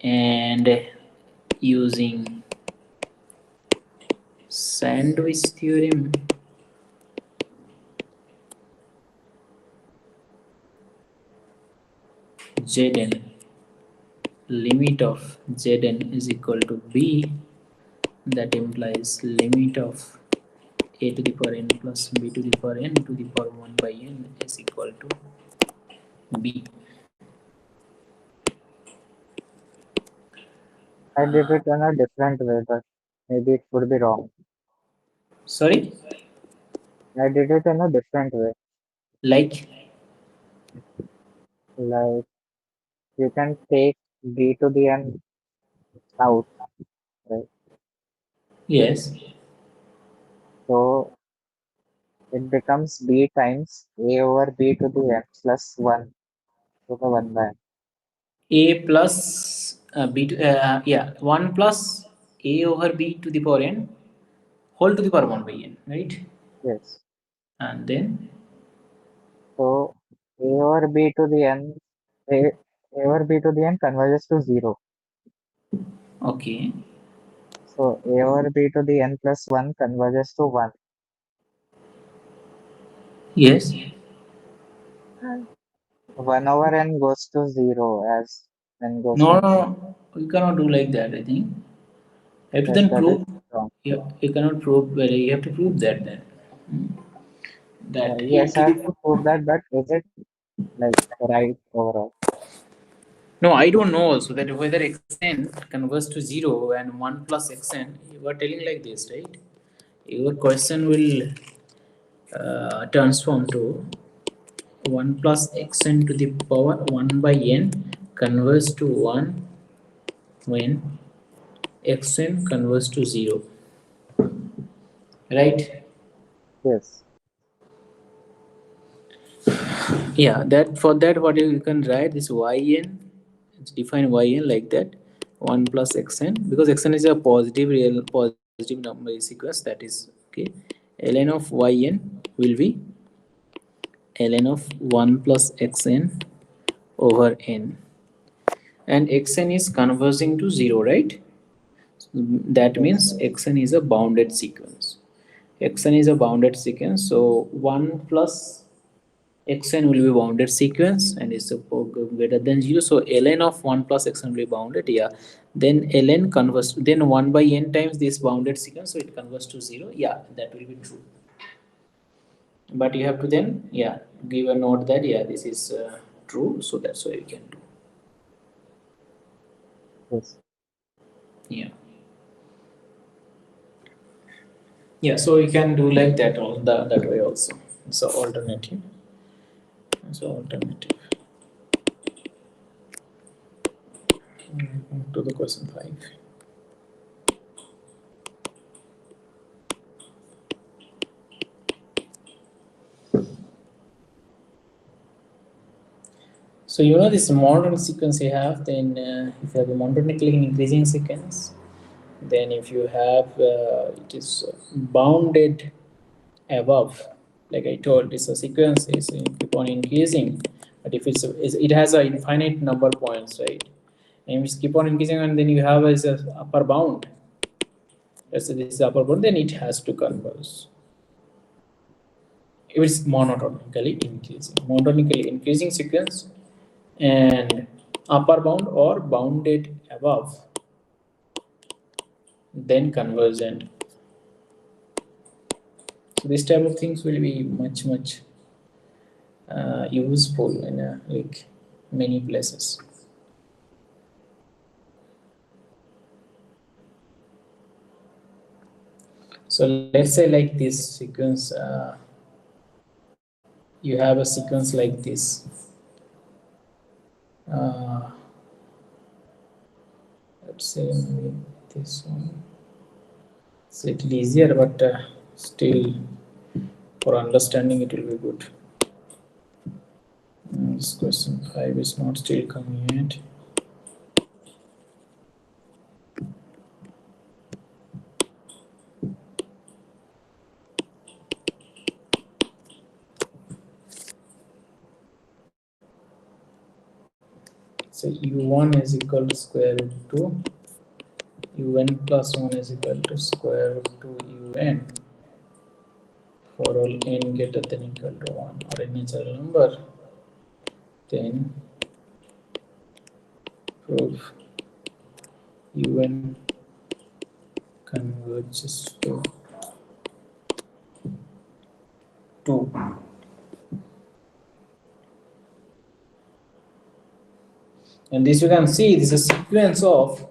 And using sandwich theorem, Zn, limit of Zn is equal to b, that implies limit of a to the power n plus b to the power n to the power 1 by n is equal to b. I did it in a different way, but maybe it would be wrong. Sorry? I did it in a different way. Like, Like you can take b to the n out, right? yes, So it becomes b times a over b to the n plus 1 to the 1 by n. a plus b to, yeah, 1 plus a over b to the power n whole to the power 1 by n, right? Yes. And then, So a over b to the n, a over b to the n converges to 0. okay, So a over b to the n plus 1 converges to 1. yes, And 1 over n goes to 0 as n goes no, to no, infinity. no, we cannot do like that, I think. You have to Yes, then that is prove, wrong. you cannot prove, well, you have to prove that then. Hmm. That a Yes, to I have the, to prove that, but is it like right overall? no, I don't know also that whether xn converts to 0 and 1 plus xn, you are telling like this, right? Your question will transform to 1 plus xn to the power 1 by n converts to 1 when xn converts to 0, right? Yes, Yeah, that for that what you can write this yn, it's define yn like that, 1 plus xn, because xn is a positive real positive number sequence, that is okay. Ln of yn will be ln of 1 plus xn over n, and xn is converging to 0, right? That yes, means xn is a bounded sequence. Xn is a bounded sequence, so 1 plus xn will be bounded sequence and is greater than 0. So ln of 1 plus xn will be bounded, yeah. Then ln converts, then 1 by n times this bounded sequence, so it converts to 0. Yeah, that will be true. But you have to then, yeah, give a note that, yeah, this is true. So that's why we can do. yes, Yeah. Yeah, so we can do like that, that way also. So alternative. So alternative. To the question 5. So you know this modern sequence you have, then if you have a monotonically increasing sequence, then if you have it is bounded above, like I told, this a sequence is keep on increasing, but if it has an infinite number of points, right? And if you keep on increasing, and then you have as a upper bound. Let's say this is upper bound, then it has to converge. If it's monotonically increasing sequence, and upper bound or bounded above, then convergent. So this type of things will be much useful in like many places. So let's say like this sequence, you have a sequence like this. Uh, let's say maybe this one. It's a little easier, but still for understanding it will be good. This question 5 is not still coming yet. So u1 is equal to square root 2, un plus 1 is equal to square root 2 un for all n greater than equal to 1 or a natural number. Then proof un converges to 2. And this you can see, this is a sequence of,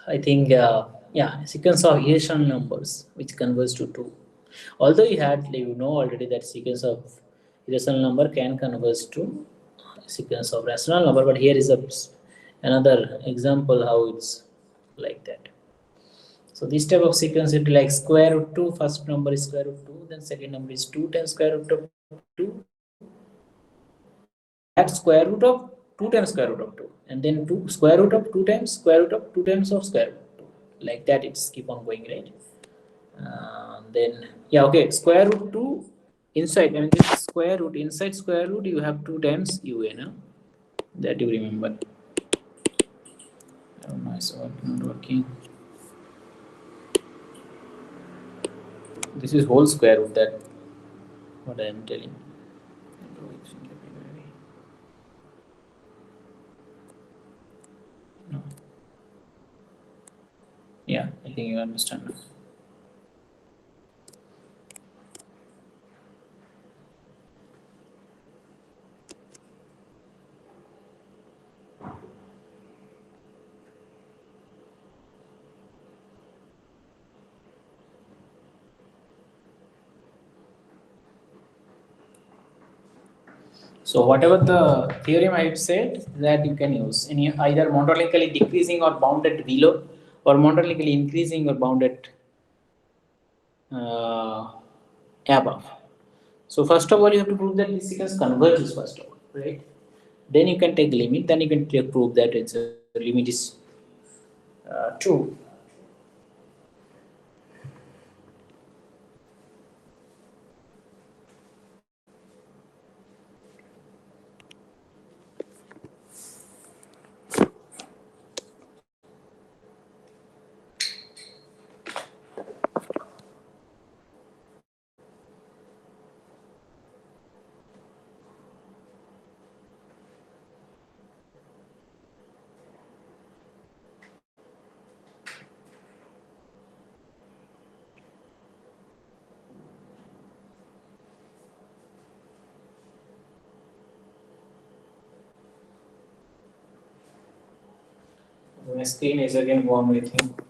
I think, yeah, sequence of irrational numbers which converge to 2. Although you know already that sequence of irrational number can converge to sequence of rational number, but here is another example how it's like that. So this type of sequence it like square root 2, first number is square root 2, then second number is 2 times square root of 2, and that square root of 2 times square root of 2, and then 2 square root of 2 times square root of 2 times of square root of 2. Like that it's keep on going, right? Then yeah, okay, square root 2 inside, I mean this square root inside square root you have 2 times un, that you remember. Oh, nice work, not working. This is whole square root, that what I am telling. No. Yeah, I think you understand now. So whatever the theorem I have said, that you can use in either monotonically decreasing or bounded below, or monotonically increasing or bounded above. So first of all, you have to prove that this sequence converges first of all, right? Then you can take limit. Then you can prove that its limit is true. My screen is again warm, I think.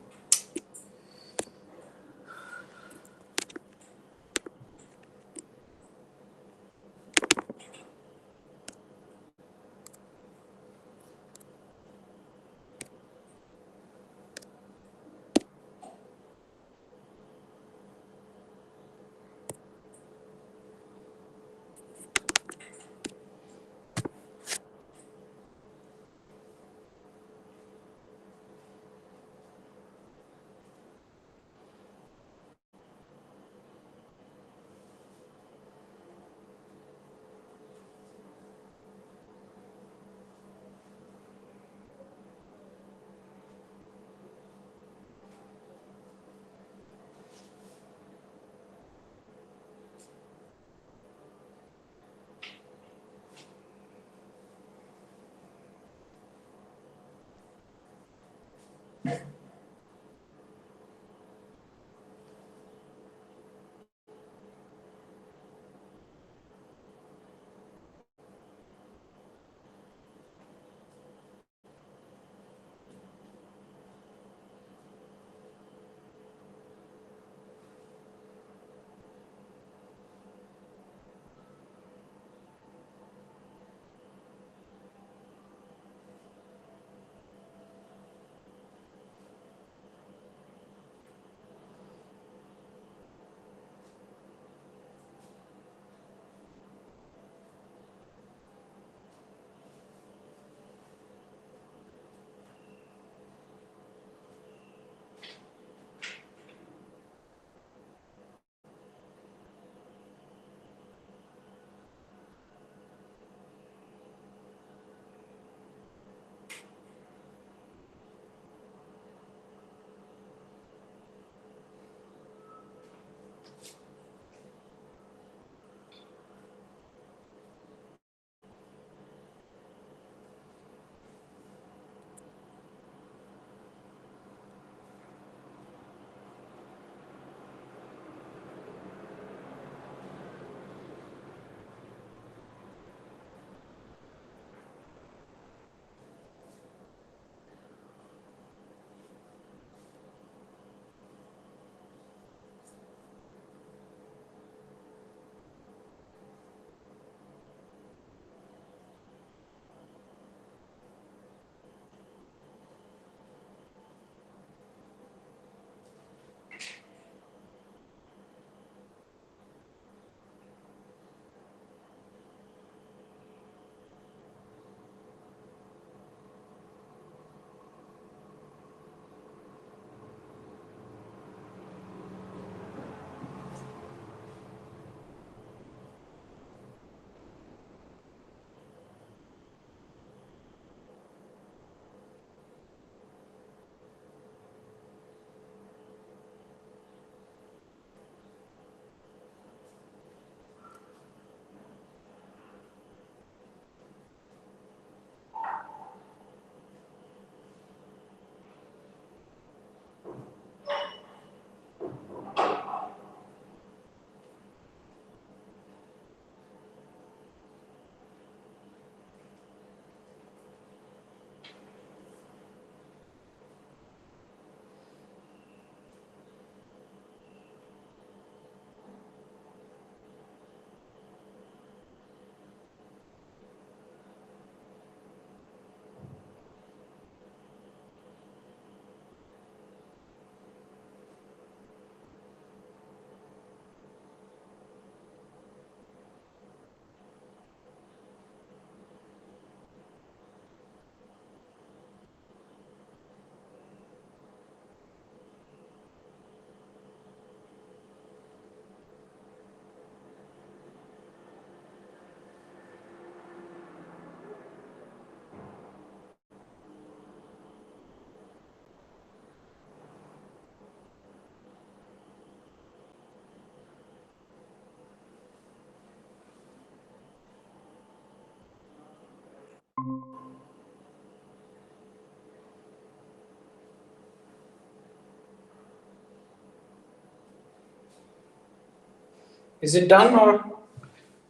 Is it done or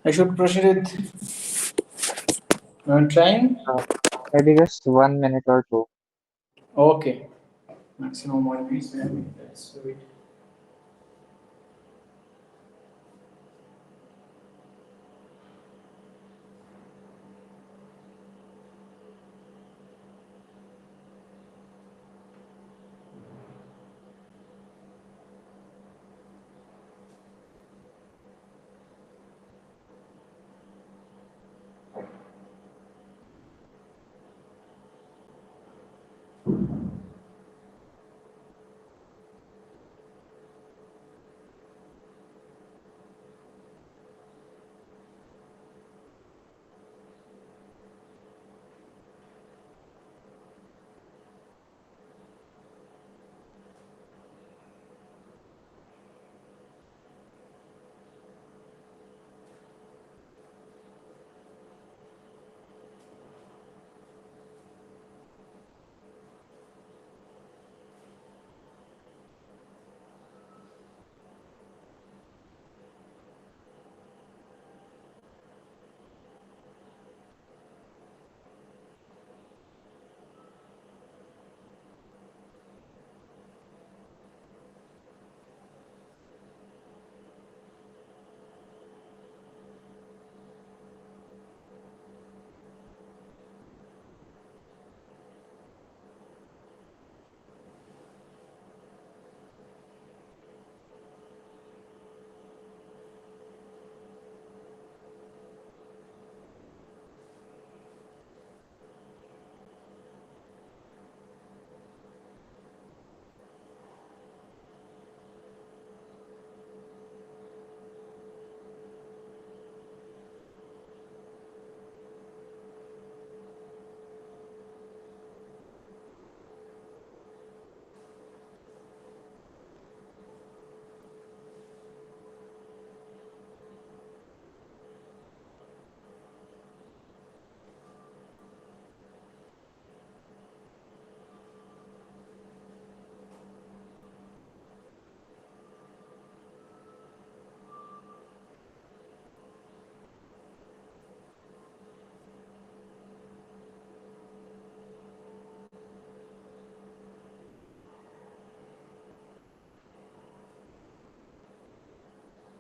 I should proceed with trying? Uh, Maybe just 1 minute or two. Okay. Maximum 1 minute. Let's do it.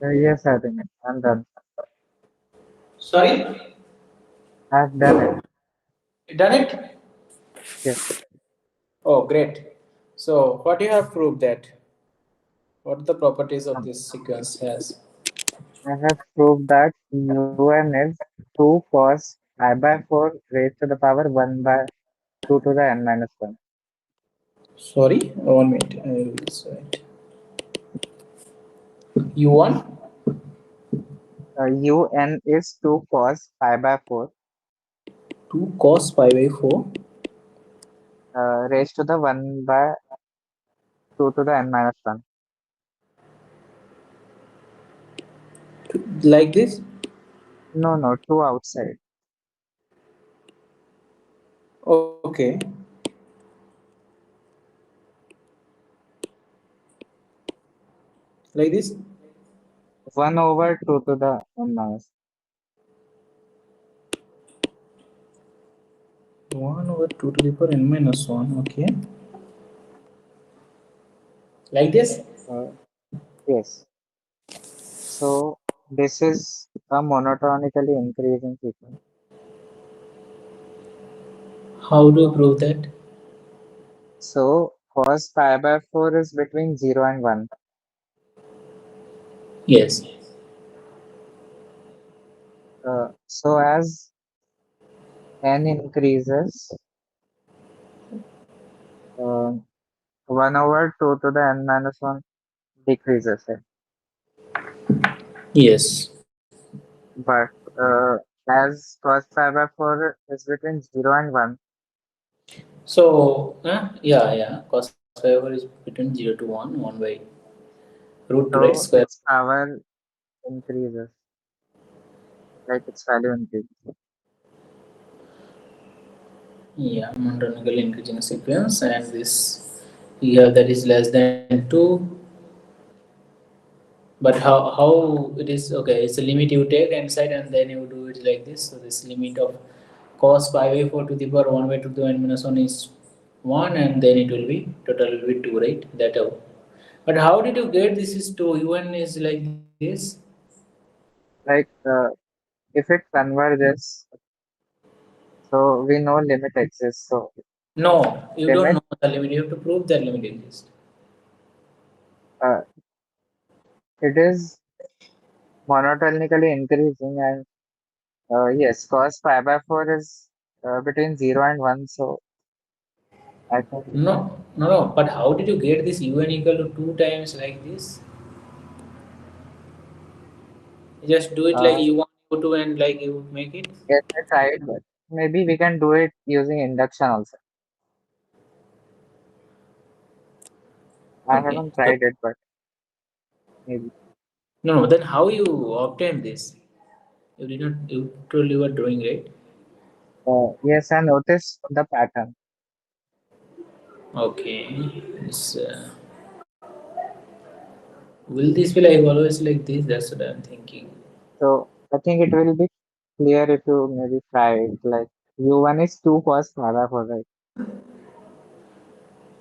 Yes, I think I'm done. Sorry? I've done it. You done it? Yes. Oh, great. So, what you have proved that? What the properties of Um, this sequence has? I have proved that un is 2 cos I by 4 raised to the power 1 by 2 to the n minus 1. Sorry, 1 minute. I will decide. You want Un is 2 cos pi by 4 2 cos pi by 4 raised to the 1 by 2 to the n minus 1. like this? No, no, 2 outside. Okay. Like this? 1 over 2 to the n minus. 1 over 2 to the power n minus 1. Okay. Like this? Uh, yes. So this is a monotonically increasing sequence. How do you prove that? So cos pi by 4 is between 0 and 1. Yes. So as n increases, uh, 1 over 2 to the n minus 1 decreases it. Yes. But as cos pi by 4 is between 0 and 1, So, yeah. Cos pi over is between 0 to 1 by root 2, right? so Square. its power increases, like its value increases. Yeah, monotonically increasing sequence, and this here that is less than 2. But how it is, okay, it's a limit you take inside and then you do it like this. So this limit of cos pi by 4 to the power 1 by 2 to the n minus 1 is 1, and then it will be total will be 2, right? That how. But how did you get this is 2? UN is like this? Like if it converges, so we know limit exists. So No, you don't limit know the limit. You have to prove that limit exists. uh, it is monotonically increasing, and yes, cos pi by 4 is between 0 and 1. So I think No. But how did you get this UN equal to 2 times like this? You just do it like uh, you want to do and like you make it. yes, I tried, but maybe we can do it using induction also. I Okay. haven't So tried it, but maybe. no. Then how you obtain this? You did not. You told you were doing right. Yes, I noticed the pattern. Okay. This, will this be like always like this? That's what I'm thinking. So I think it will be clear if you maybe try it. Like U1 is 2 cos pi by 4, right?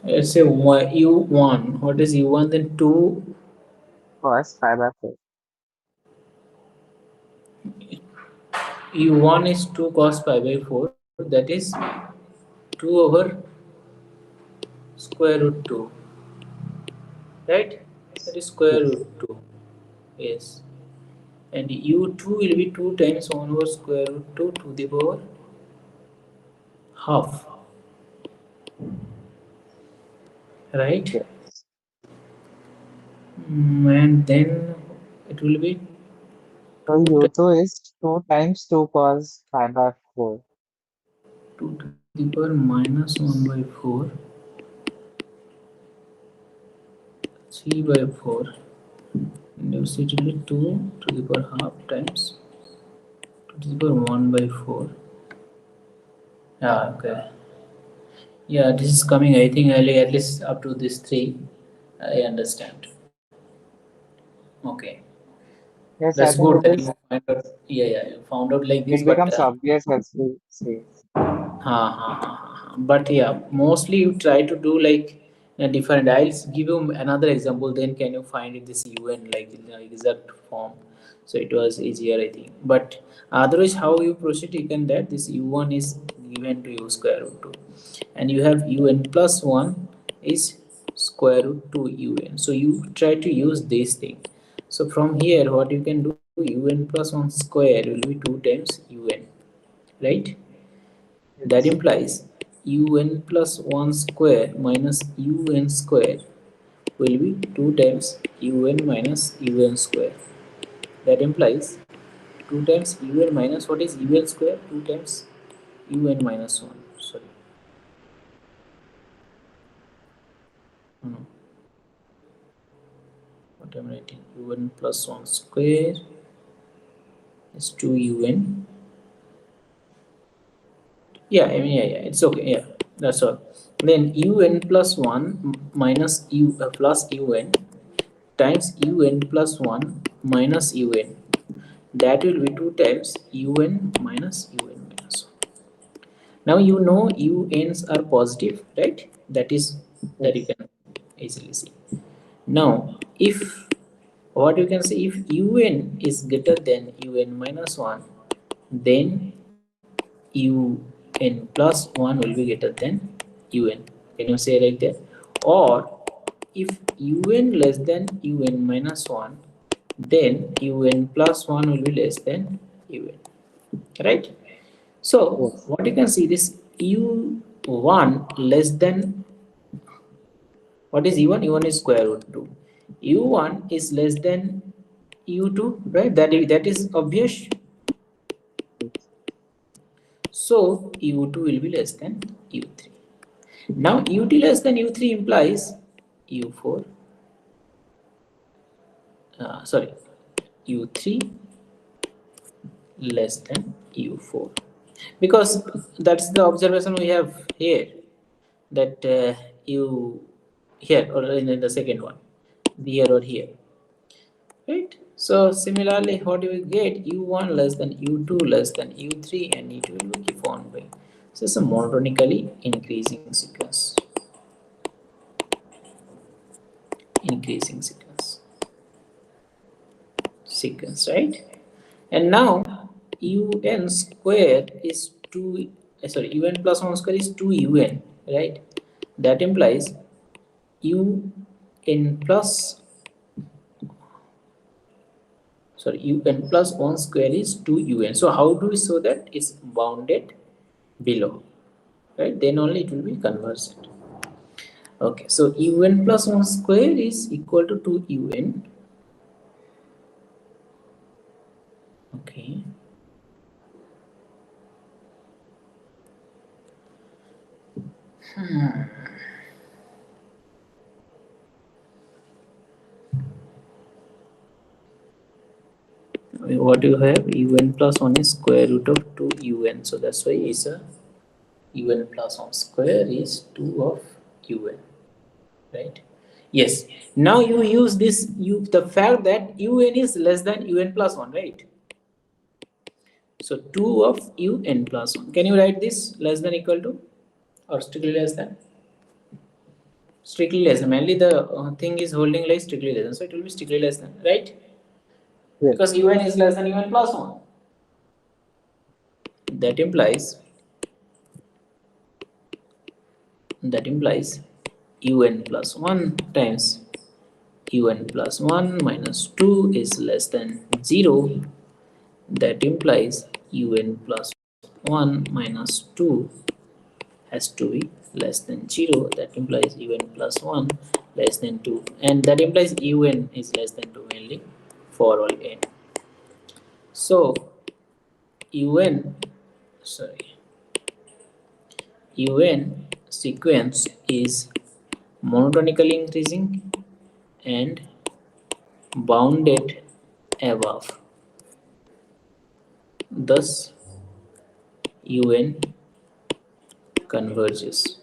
Let's say U1. What is U1? Then 2. Cos pi by 4. U1 is 2 cos pi by 4. That is 2 over square root 2. Right? That is square Yes. root 2. Yes. And U2 will be 2 times 1 over square root 2 to the power half. Right? Yes. And then it will be So 2 U2 is 2 times 2 cos pi by 4. 2 to the power minus 1 by 4, 3 by 4, and you see it will be 2 to the power half times 2 to the power 1 by 4. Yeah, okay. Yeah, this is coming. I think early, at least up to this 3. I understand. Okay, that's Yes, I good think that it you is. find out. Yeah, you found out like this, It but becomes obvious as we see. But yeah, mostly you try to do like a different. I'll give you another example. Then can you find it this UN like in the exact form? So it was easier, I think. But otherwise, how you proceed? You can that this U1 is given to you square root 2, and you have UN plus 1 is square root 2 UN. So you try to use this thing. So from here, what you can do? UN plus 1 square will be 2 times UN, right? That Yes. implies un plus 1 square minus un square will be 2 times un minus un square. That implies 2 times un minus what is un square? 2 times un minus 1. Sorry. No. What am I writing? Un plus 1 square is 2 un. Yeah, I mean, yeah, it's okay. Yeah, that's all. Then un plus 1 minus plus un times un plus 1 minus un. That will be 2 times un minus un minus 1. Now you know UNs are positive, right? That is that you Yes. can easily see. Now, if what you can say, if UN is greater than UN minus 1, then UN plus 1 will be greater than UN. Can you say like that? Or if UN less than UN minus 1, then UN plus 1 will be less than UN. Right? So Yes. what you can see this U1 less than what is U1? U1 is square root 2. U1 is less than U2, right? That is obvious. Yes. So U2 will be less than U3. Now UT less than U3 implies U4, sorry, U3 less than U4. Because that's the observation we have here, that you here or in the second one, here or here. right? So similarly, what do we get? U1 less than U2 less than U3, and it will keep on going. So it's a monotonically increasing sequence, right? And now un square is 2, sorry, un plus 1 square is 2un, right? That implies un plus, sorry, un plus 1 square is 2un. So how do we show that? It's bounded below, right? Then only it will be convergent. Okay, so un plus 1 square is equal to 2un. Okay. What you have? Un plus 1 is square root of 2un. So that's why it's a un plus 1 square is 2 of un, right? Yes. Now you use this, the fact that un is less than un plus 1, right? So 2 of un plus 1. Can you write this less than equal to or strictly less than? Strictly less than. Mainly the thing is holding like strictly less than. So it will be strictly less than, right? Yes. Because un is less than un plus 1. That implies un plus 1 times un plus 1 minus 2 is less than 0. That implies un plus 1 minus 2 has to be less than 0. That implies un plus 1 less than 2. And that implies un is less than 2 mainly for all n. So un, sorry, un sequence is monotonically increasing and bounded above. Thus, un converges.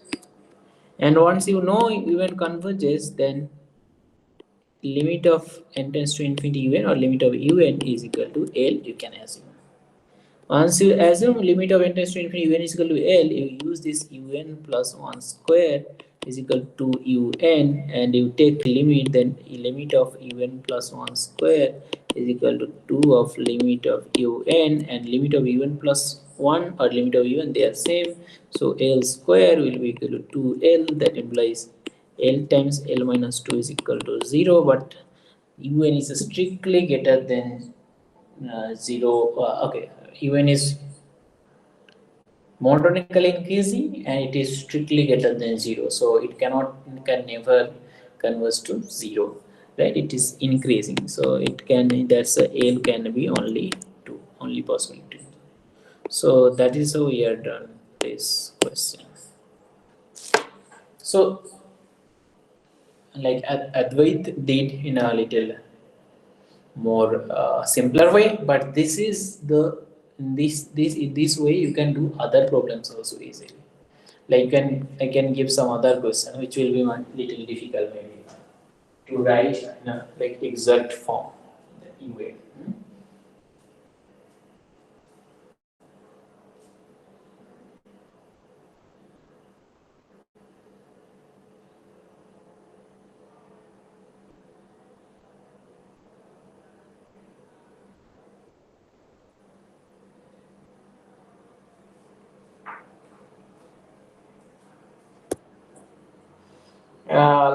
And once you know un converges, then limit of n tends to infinity un or limit of un is equal to L, you can assume. Once you assume limit of n tends to infinity un is equal to L, you use this un plus 1 square is equal to un, and you take limit, then limit of un plus 1 square is equal to 2 of limit of un, and limit of un plus 1 or limit of un, they are same. So L square will be equal to 2L. That implies L times L minus 2 is equal to 0, but un is strictly greater than 0. Okay, un is monotonically increasing and it is strictly greater than 0, so it can never converge to 0, right? It is increasing, so it can, that's a L can be only 2, only possibility. So that is how we are done this question. So like Advait did in a little more simpler way, but this is the, in this way you can do other problems also easily. Like I can give some other question which will be a little difficult maybe to write in a like exact form in way.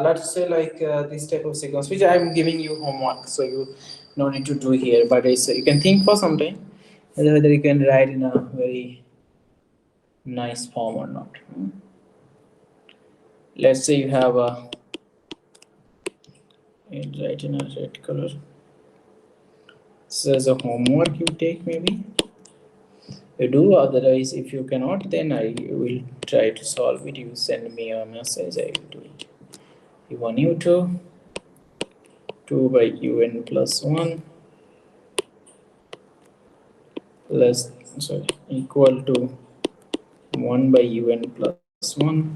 Let's say like this type of sequence which I am giving you homework, so you no need to do here, but it's, you can think for some time whether you can write in a very nice form or not. Let's say you have a, write in a red color. So as a homework you take, maybe you do, otherwise if you cannot then I will try to solve it. You send me a message, I will do it. U1 U2 2 by un plus 1 less, sorry, equal to 1 by un plus 1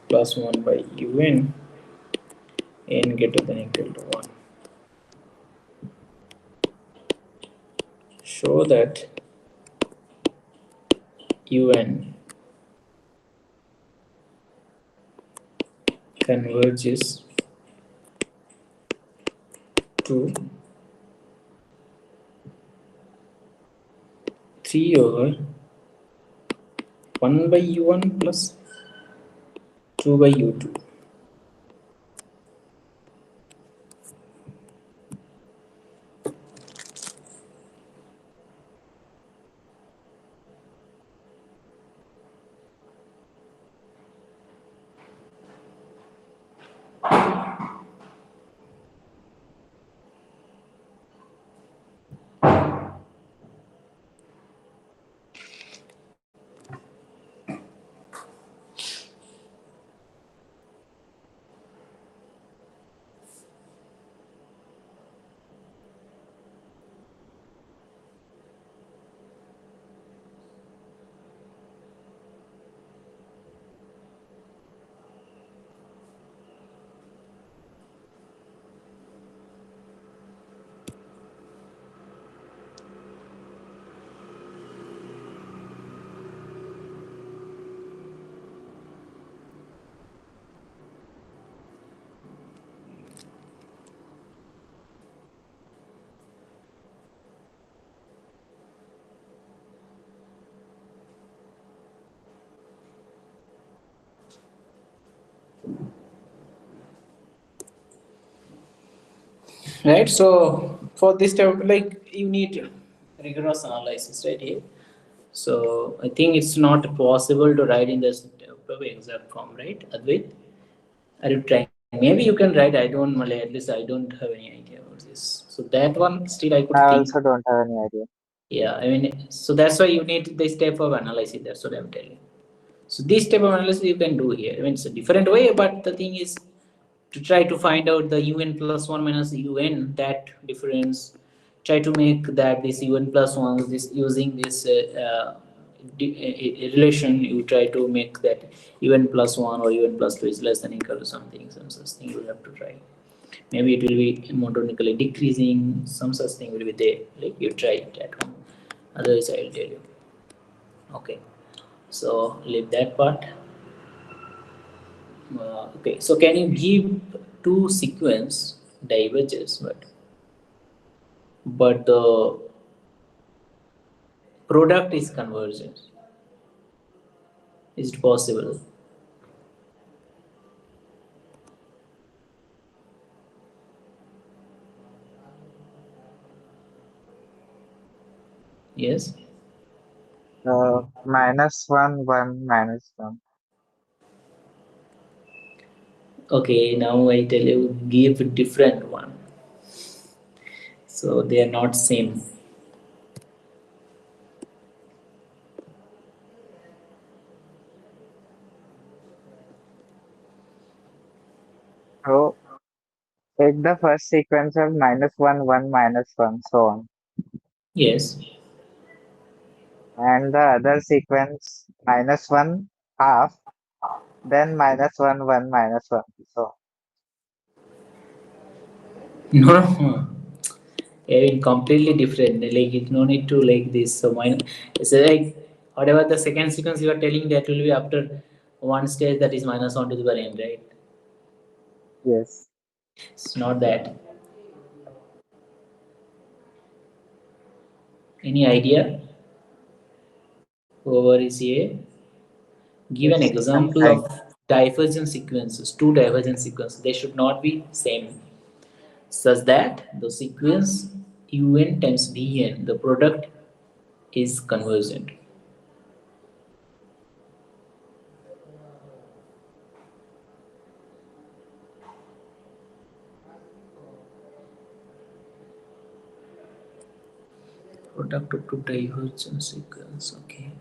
plus 1 by un n greater than equal to 1. show that UN converges to 3 over 1 by U1 plus 2 by U2. Right, so for this type, like, you need rigorous analysis right here. So I think it's not possible to write in this exact form, right, Advait? Are you trying? Maybe you can write. I don't, Malay, at least I don't have any idea about this. So that one still I could I think. also don't have any idea. Yeah, I mean, so that's why you need this type of analysis. That's what I'm telling. So this type of analysis you can do here. I mean, it's a different way, but the thing is to try to find out the UN plus 1 minus UN, that difference. Try to make that this UN plus 1, this using this relation, you try to make that UN plus 1 or UN plus 2 is less than equal to something, some such thing you have to try. Maybe it will be monotonically decreasing, some such thing will be there. Like you try it at home. Otherwise, I will tell you. Okay. So leave that part. Okay, so can you give two sequence diverges, but the product is convergent? Is it possible? Yes. Minus one, one, minus one. Okay, now I tell you, give a different one. So they are not same. So take the first sequence of minus one, minus one, so on. Yes. And the other sequence minus one half, then minus one, minus one. So No, no. I mean, completely different. Like it no need to like this. So mine, it's like whatever the second sequence you are telling, that will be after one stage, that is minus one to the power n, right? yes. It's not that. Any idea? Whoever is here, give an Yes, I'm example trying. of divergent sequences, two divergent sequences. They should not be same, such that the sequence un times bn, the product is convergent. Product of two divergent sequence. Okay.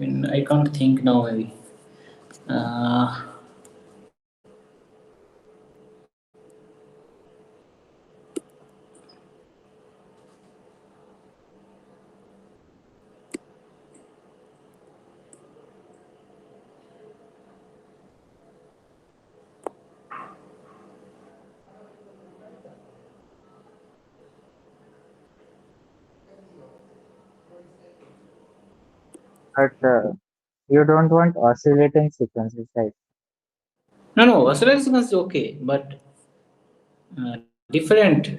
mean, I can't think now. Maybe. Uh, But you don't want oscillating sequences, right? no, no, oscillator is okay, but different.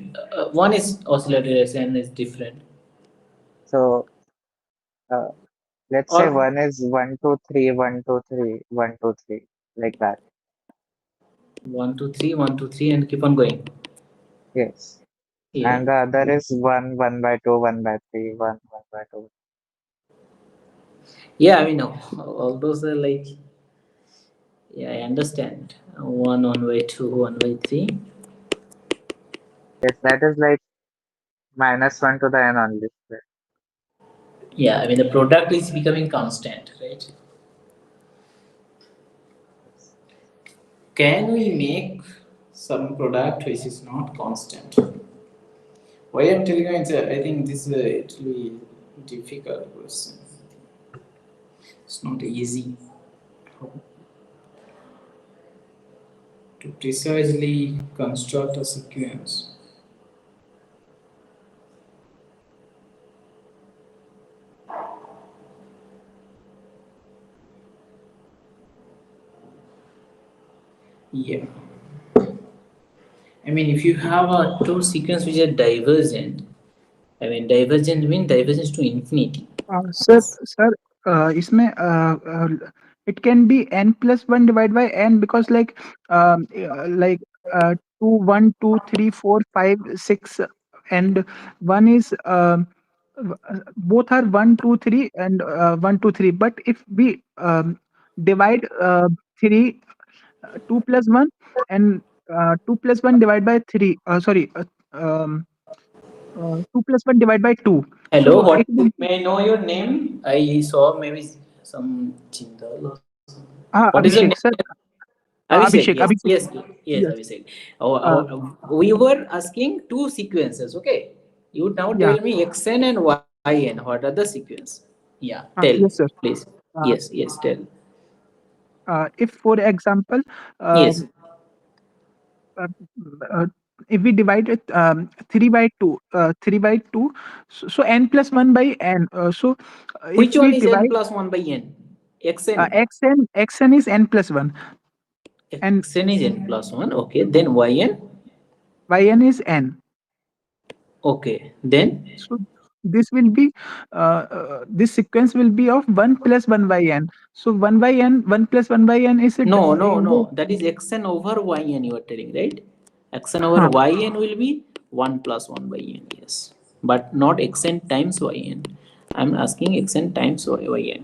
One is oscillator and is different. So uh, let's say Or one is 1 2 3 1 2 3 1 2 3, like that. 1 2 3 1 2 3 and keep on going. Yes. Yeah, And the other is 1 1/2 1/3 1 1/2. yeah. I mean, all those are like, yeah, I understand. One by two, 1/3. Yes, that is like -1 to the n only. Yeah, I mean the product is becoming constant, right? Yes. Can we make some product which is not constant? Why I'm telling you, I think this is a really difficult question. It's not easy to precisely construct a sequence. Yeah, I mean if you have a two sequence which are divergent, I mean divergent means divergence to infinity. Sir sir इसमें it can be n plus 1 divided by n because like 2 1 2 3 4 5 6 and one is both are 1 2 3 and 1 2 3, but if we divide 3 2 plus 1 and 2 plus 1 divided by 3 sorry 2 plus 1 divided by 2, Hello, so what it will be may I know your name? I saw maybe some Jindal or something. What is your name? Abhishek sir. Abhishek, yes, Abhishek, yes, Abhishek. yes, Yes. Abhishek. Uh, We were asking two sequences, okay? You now yeah. tell me xn and yn. What are the sequence? Yeah, tell, Yes, sir. please. Yes, Uh, yes, tell. if, for example, Yes. uh, uh, if we divide it 3 by 2, 3 by 2, so n plus 1 by n. Which If one we is n divide plus 1 by n? xn. xn is n plus 1 and Xn is n plus 1, okay. Then yn, yn is n. okay. Then So this will be this sequence will be of 1 plus 1 by n. So 1 by n, 1 plus 1 by n is it? no, no, Is no. it That is xn over yn you are telling, right? Xn over huh, yn will be 1 plus 1 by n, yes. But not xn times yn. I'm asking xn times yn.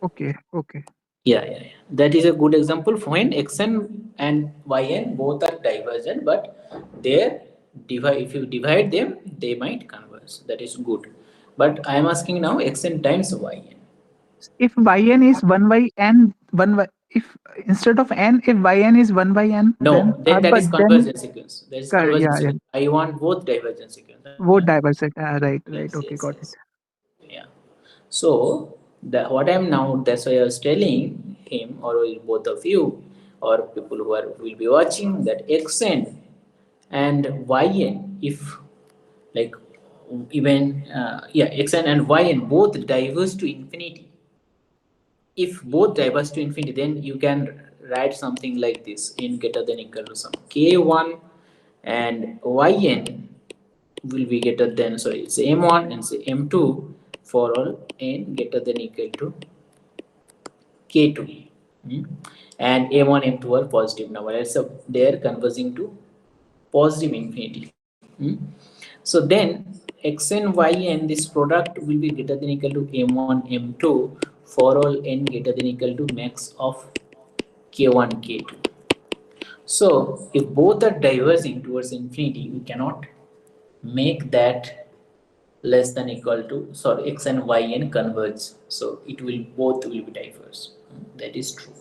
okay, okay. Yeah, yeah, yeah. That is a good example for when xn and yn both are divergent, but they divide. If you divide them, they might converge. That is good. But I am asking now xn times yn. If yn is 1 by n, 1 by, if instead of n, if yn is 1 by n, then No, then that but is then convergent sequence. That is convergent yeah, yeah, sequence. I want both divergent sequence. both diverse. Right, right. Yes, Okay, yes, got it. yes. Yeah. So what I'm now, that's why I was telling him or both of you or people who are will be watching that xn and yn, if like even yeah, xn and yn both diverge to infinity. If both diverge to infinity, then you can write something like this in greater than equal to some k1 and yn will be greater than, sorry, it's m1 and say m2 for all n greater than equal to k2. Hmm? And m1 m2 are positive numbers, so they are converging to positive infinity. Hmm? So then x and y and this product will be greater than equal to m1 m2 for all n greater than equal to max of k1 k2. So if both are diverging towards infinity, we cannot make that less than equal to, sorry, x and y n converge, so it will both will be diverse. That is true.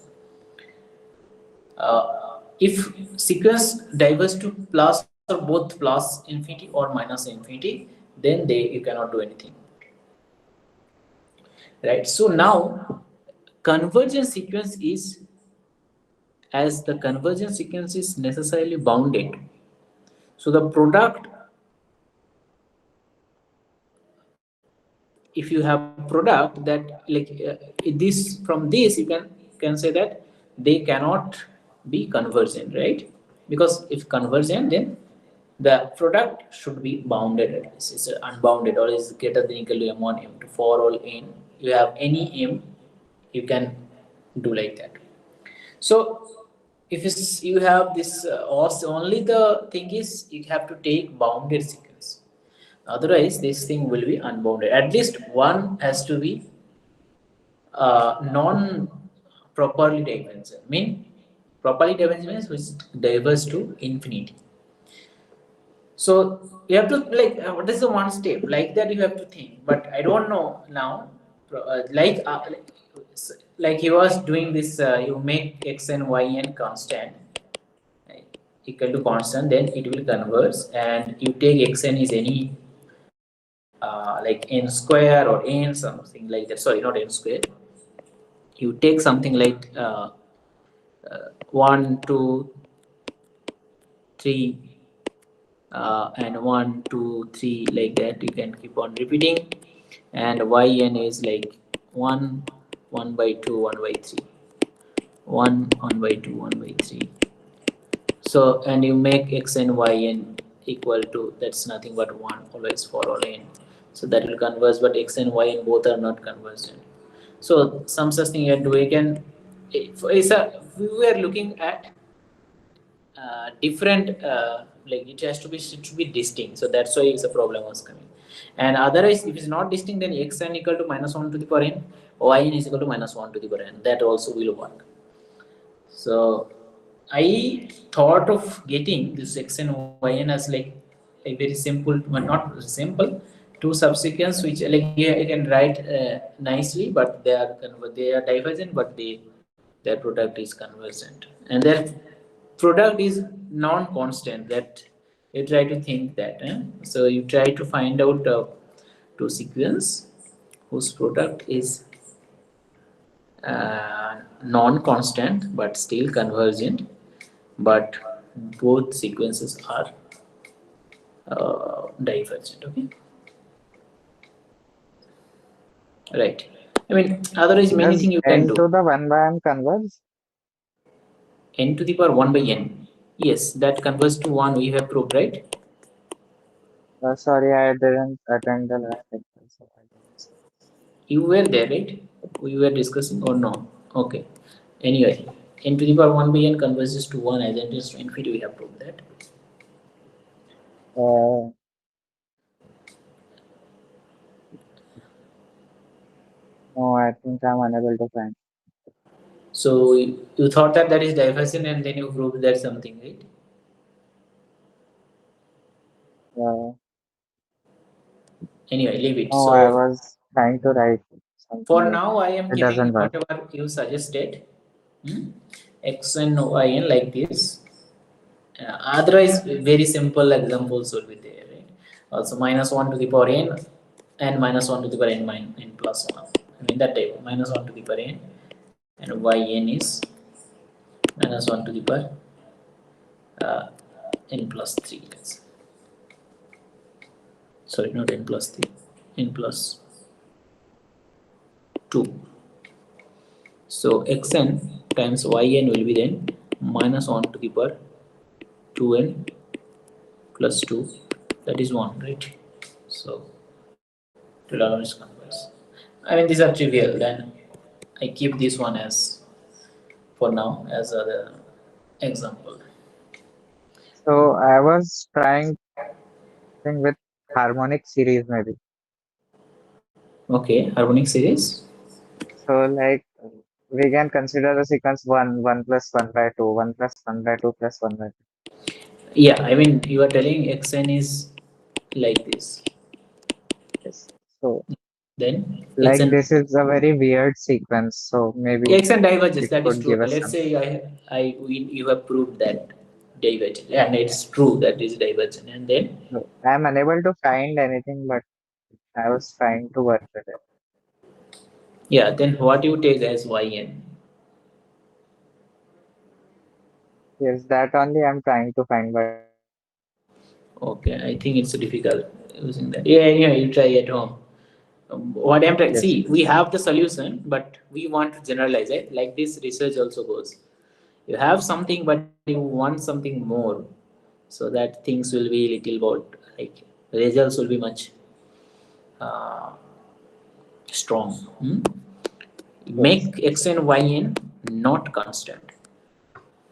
If sequence diverge to plus or both plus infinity or minus infinity, then they you cannot do anything, right? So now convergence sequence is, as the convergence sequence is necessarily bounded, so the product, if you have product that like this from this, you can say that they cannot be convergent, right? Because if convergent, then the product should be bounded at least. It's unbounded or is greater than equal to m1 m2 for all n. You have any m, you can do like that. So if you have this, only the thing is you have to take bounded sequence. Otherwise, this thing will be unbounded. At least one has to be non-properly divergent. Mean properly divergent means which diverges to infinity. So you have to like what is the one step like that you have to think. But I don't know now. Like he was doing this. You make x and y and constant, right, equal to constant, then it will converge, and you take xn is any like n square or n something like that. Sorry, not n square. You take something like 1, 2, 3, and 1, 2, 3 like that. You can keep on repeating, and yn is like 1, 1 by 2, 1 by 3, 1, 1 by 2, 1 by 3. So and you make x and yn equal to, that's nothing but 1 always for all n. So that will converge, but x and y and both are not convergent. So some such thing you have to, we can, we were looking at different, like it has to be, it should be distinct. So that's why it's a problem was coming. And otherwise, if it's not distinct, then x n equal to minus 1 to the power n, y n is equal to minus 1 to the power n. That also will work. So I thought of getting this x and y n as like a very simple, but not simple, two subsequence which like you can write nicely, but they are divergent, but their product is convergent, and their product is non-constant. That you try to think that. So you try to find out two sequence whose product is non-constant but still convergent, but both sequences are divergent. Okay, right. I mean, otherwise many Does things you can n do. to the 1 by n converge? N to the power 1 by n. Yes, that converges to 1. We have proved, right? Sorry, I didn't attend the last lecture, so I didn't see. You were there, right? We were discussing or no? Okay. Anyway, n to the power 1 by n converges to 1 as n tends to infinity. We have proved that. No, I think I'm unable to find. So you thought that that is divergent, and then you proved that something, right? Anyway, leave it. No, I So was trying to write something, for but now, I am it keeping doesn't work. whatever you suggested. X and y n like this. Otherwise, very simple examples will be there, right? Also, minus 1 to the power n and minus 1 to the power n minus n plus 1. I mean that type, minus 1 to the power n, and yn is minus 1 to the power n plus 3. Sorry, not n plus 3, n plus 2. So xn times yn will be then minus 1 to the power 2n plus 2, that is 1, right? So to learn is converse. I mean, these are trivial. Then I keep this one as for now as an example. So I was trying with harmonic series maybe. Okay, harmonic series. So like we can consider the sequence 1, 1 plus 1 by 2, 1 plus 1 by 2 plus 1 by 2. Yeah, I mean you are telling xn is like this. Yes. So Then x like and this is a very weird sequence. So maybe x and diverges. it That is could true. give us Let's some. say you have proved that divergent, and it's true that is divergent, and then No, I'm unable to find anything, but I was trying to work with it. yeah, then what you take as yn? Yes, that only I'm trying to find, but Okay, I think it's difficult using that. Yeah, yeah, you try at home. What I'm trying, yes, see, we have the solution, but we want to generalize it. Like this research also goes. You have something, but you want something more, so that things will be little bit like results will be much uh, strong. yes. Make x and yn not constant.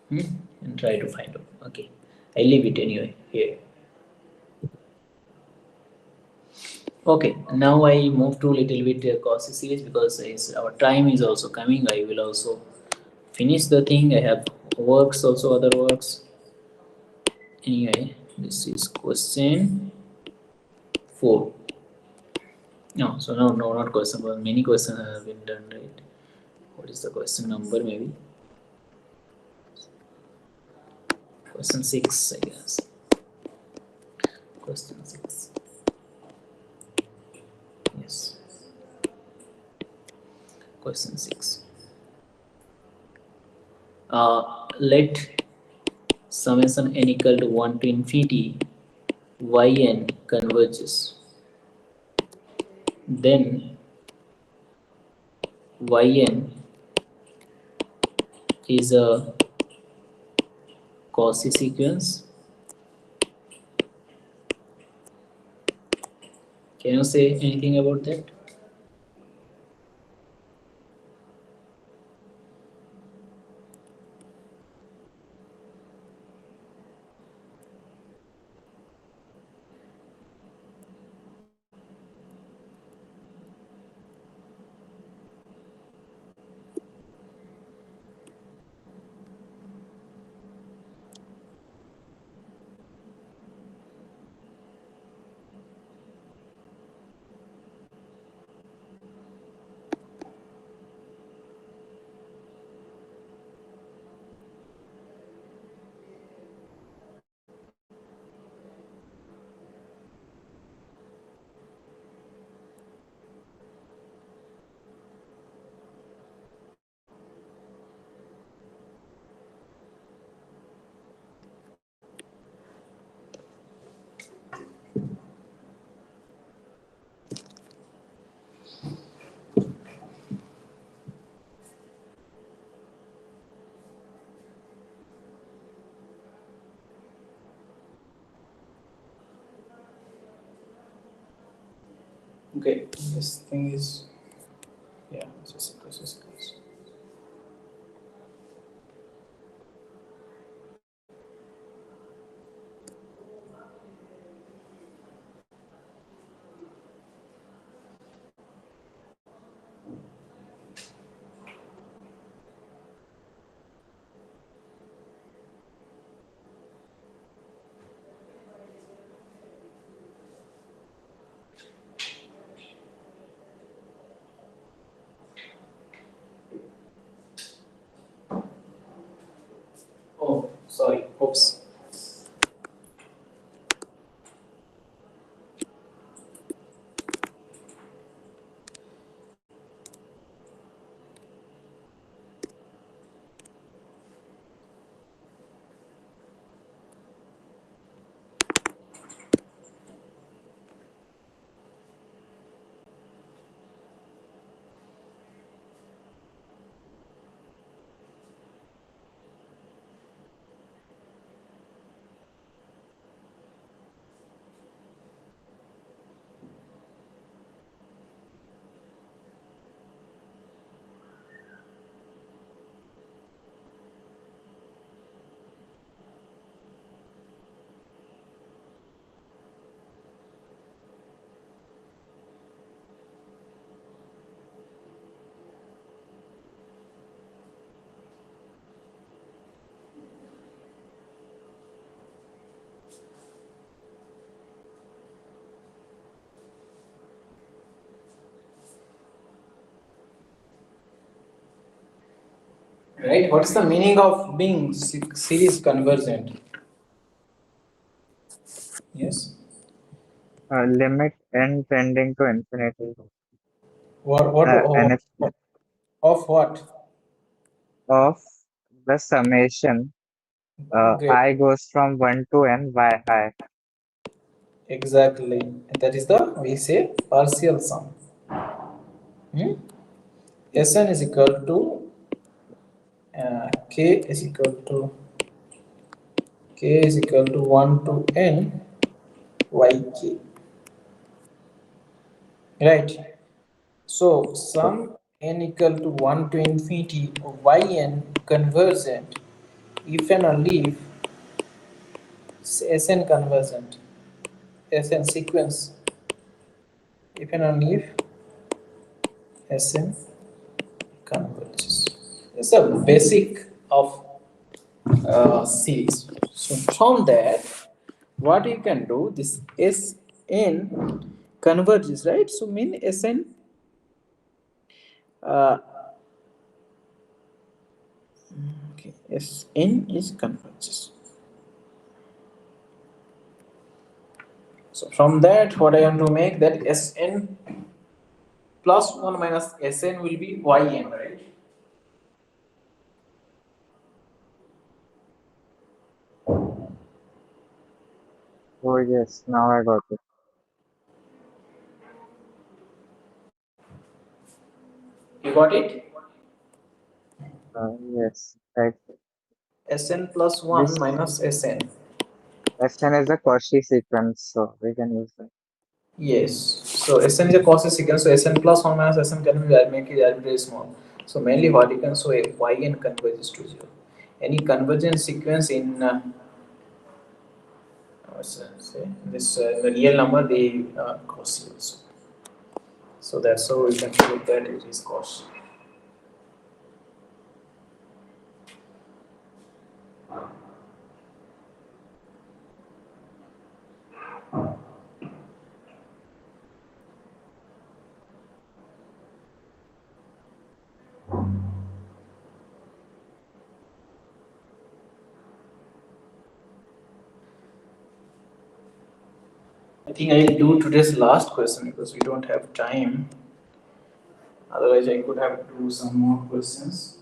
And try to find out. Okay, I leave it anyway here. Okay, now I move to little bit course series because our time is also coming. I will also finish the thing. I have works also, other works. Anyway, this is question 4. No, so no, no, not question 4. Many questions have been done, right? What is the question number? Maybe question 6, I guess. Question 6. Yes, question 6. Let summation n equal to 1 to infinity yn converges. Then yn is a Cauchy sequence. Can you say anything about that? Okay, this thing is, yeah, just process. Right? What is the meaning of being series convergent? Yes. Limit n tending to infinity. What And of, if of what? of the summation Great. I goes from 1 to n by I. Exactly. That is the we say partial sum. Hmm? Sn is equal to k is equal to k is equal to 1 to n yk. Right. So sum n equal to 1 to infinity of yn convergent if and only if Sn convergent, Sn sequence if and only if Sn converges. It's a basic of series. So from that, what you can do, this Sn converges, right? So mean Sn uh, okay, Sn is converges. So from that, what I want to make that Sn plus 1 minus Sn will be Yn, right? Oh yes, now I got it. You got it? Yes, right. Sn plus 1 This minus Sn. Sn is a Cauchy sequence, so we can use that. Yes. So Sn is a Cauchy sequence. So Sn plus 1 minus Sn can be make it arbitrary small. So mainly what you can so Yn converges to 0. Any convergent sequence in say this the real number they Cauchy also. So that's how we can show that it is Cauchy. I think I'll do today's last question because we don't have time. Otherwise, I could have to do some more questions.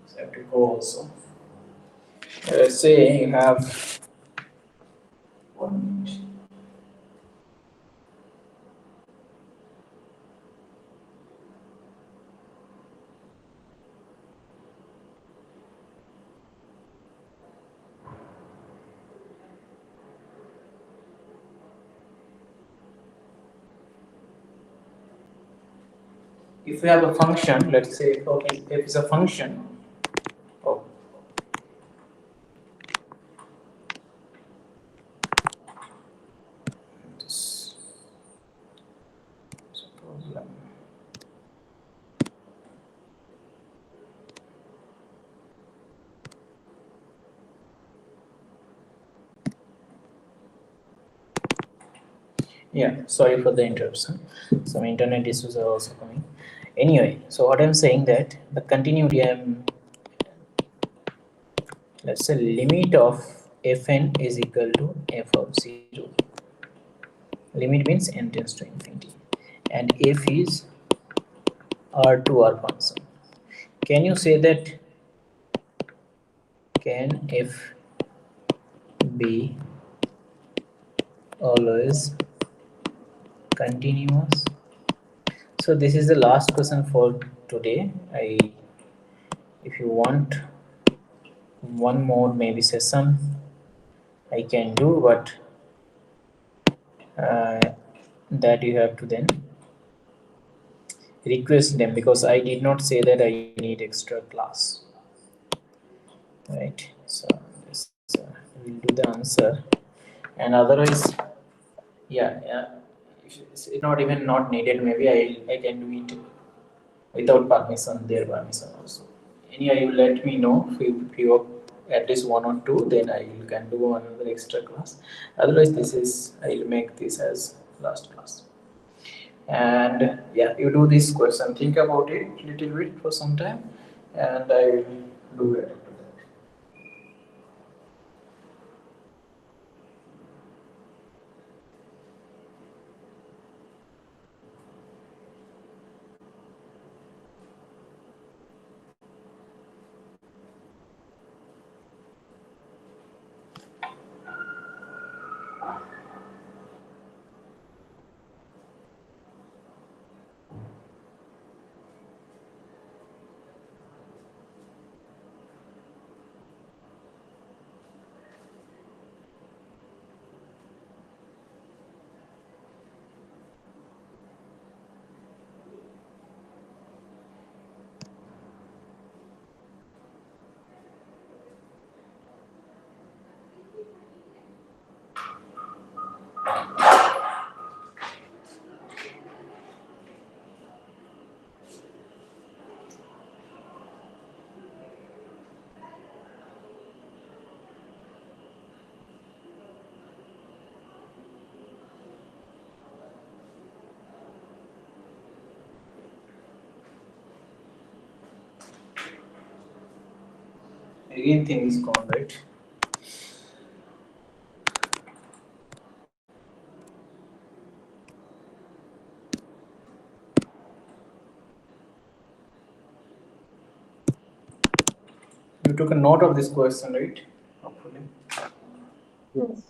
So I have to go also. Let's say you have 1 minute. If you have a function, let's say okay, if it's a function of this is a problem. Yeah, sorry for the interruption. Some internet issues are also coming. Anyway, so what I'm saying that the continuity let's say limit of fn is equal to f of 0. Limit means n tends to infinity, and f is R2 R function. Can you say that can f be always continuous? So this is the last question for today. If you want one more maybe session, I can do, but uh, that you have to then request them because I did not say that I need extra class, right? So this will do the answer, and otherwise, yeah, if it's not even not needed. Maybe I can do it without permission, their permission also. Anyway, you let me know if you have at least one or two, then I can do another extra class. Otherwise, this is I'll make this as last class. And yeah, you do this question, think about it little bit for some time, and I will do it. Again, thing is gone, right? You took a note of this question, right? Hopefully. Yes.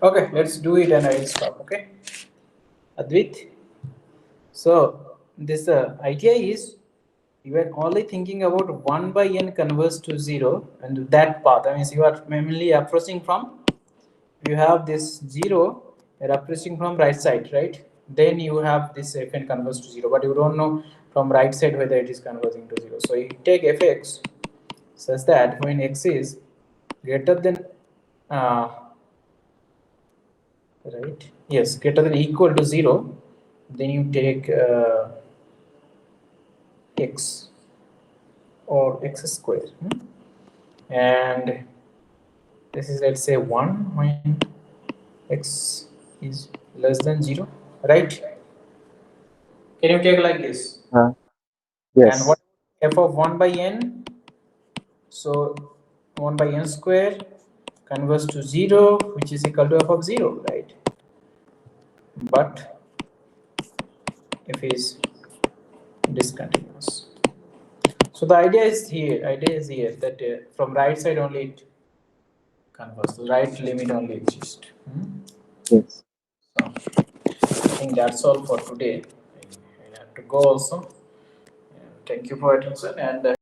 Okay, let's do it and I will stop. Okay, Advait. So this idea is you are only thinking about 1 by n converts to 0 and that path. That means you are mainly approaching from, you have this 0, you're approaching from right side, right? Then you have this fn converts to 0, but you don't know from right side whether it is converting to 0. So you take fx such that when x is greater than right, yes, greater than equal to 0, then you take x or x square, and this is, let's say, 1 when x is less than 0, right? Can you take like this? And Yes. what f of 1 by n? So 1 by n square converts to 0, which is equal to f of 0, right? But f is discontinuous. So the idea is here that from right side only it converts. The right limit only exists. Yes. So I think that's all for today. I have to go also. Thank you for attention and.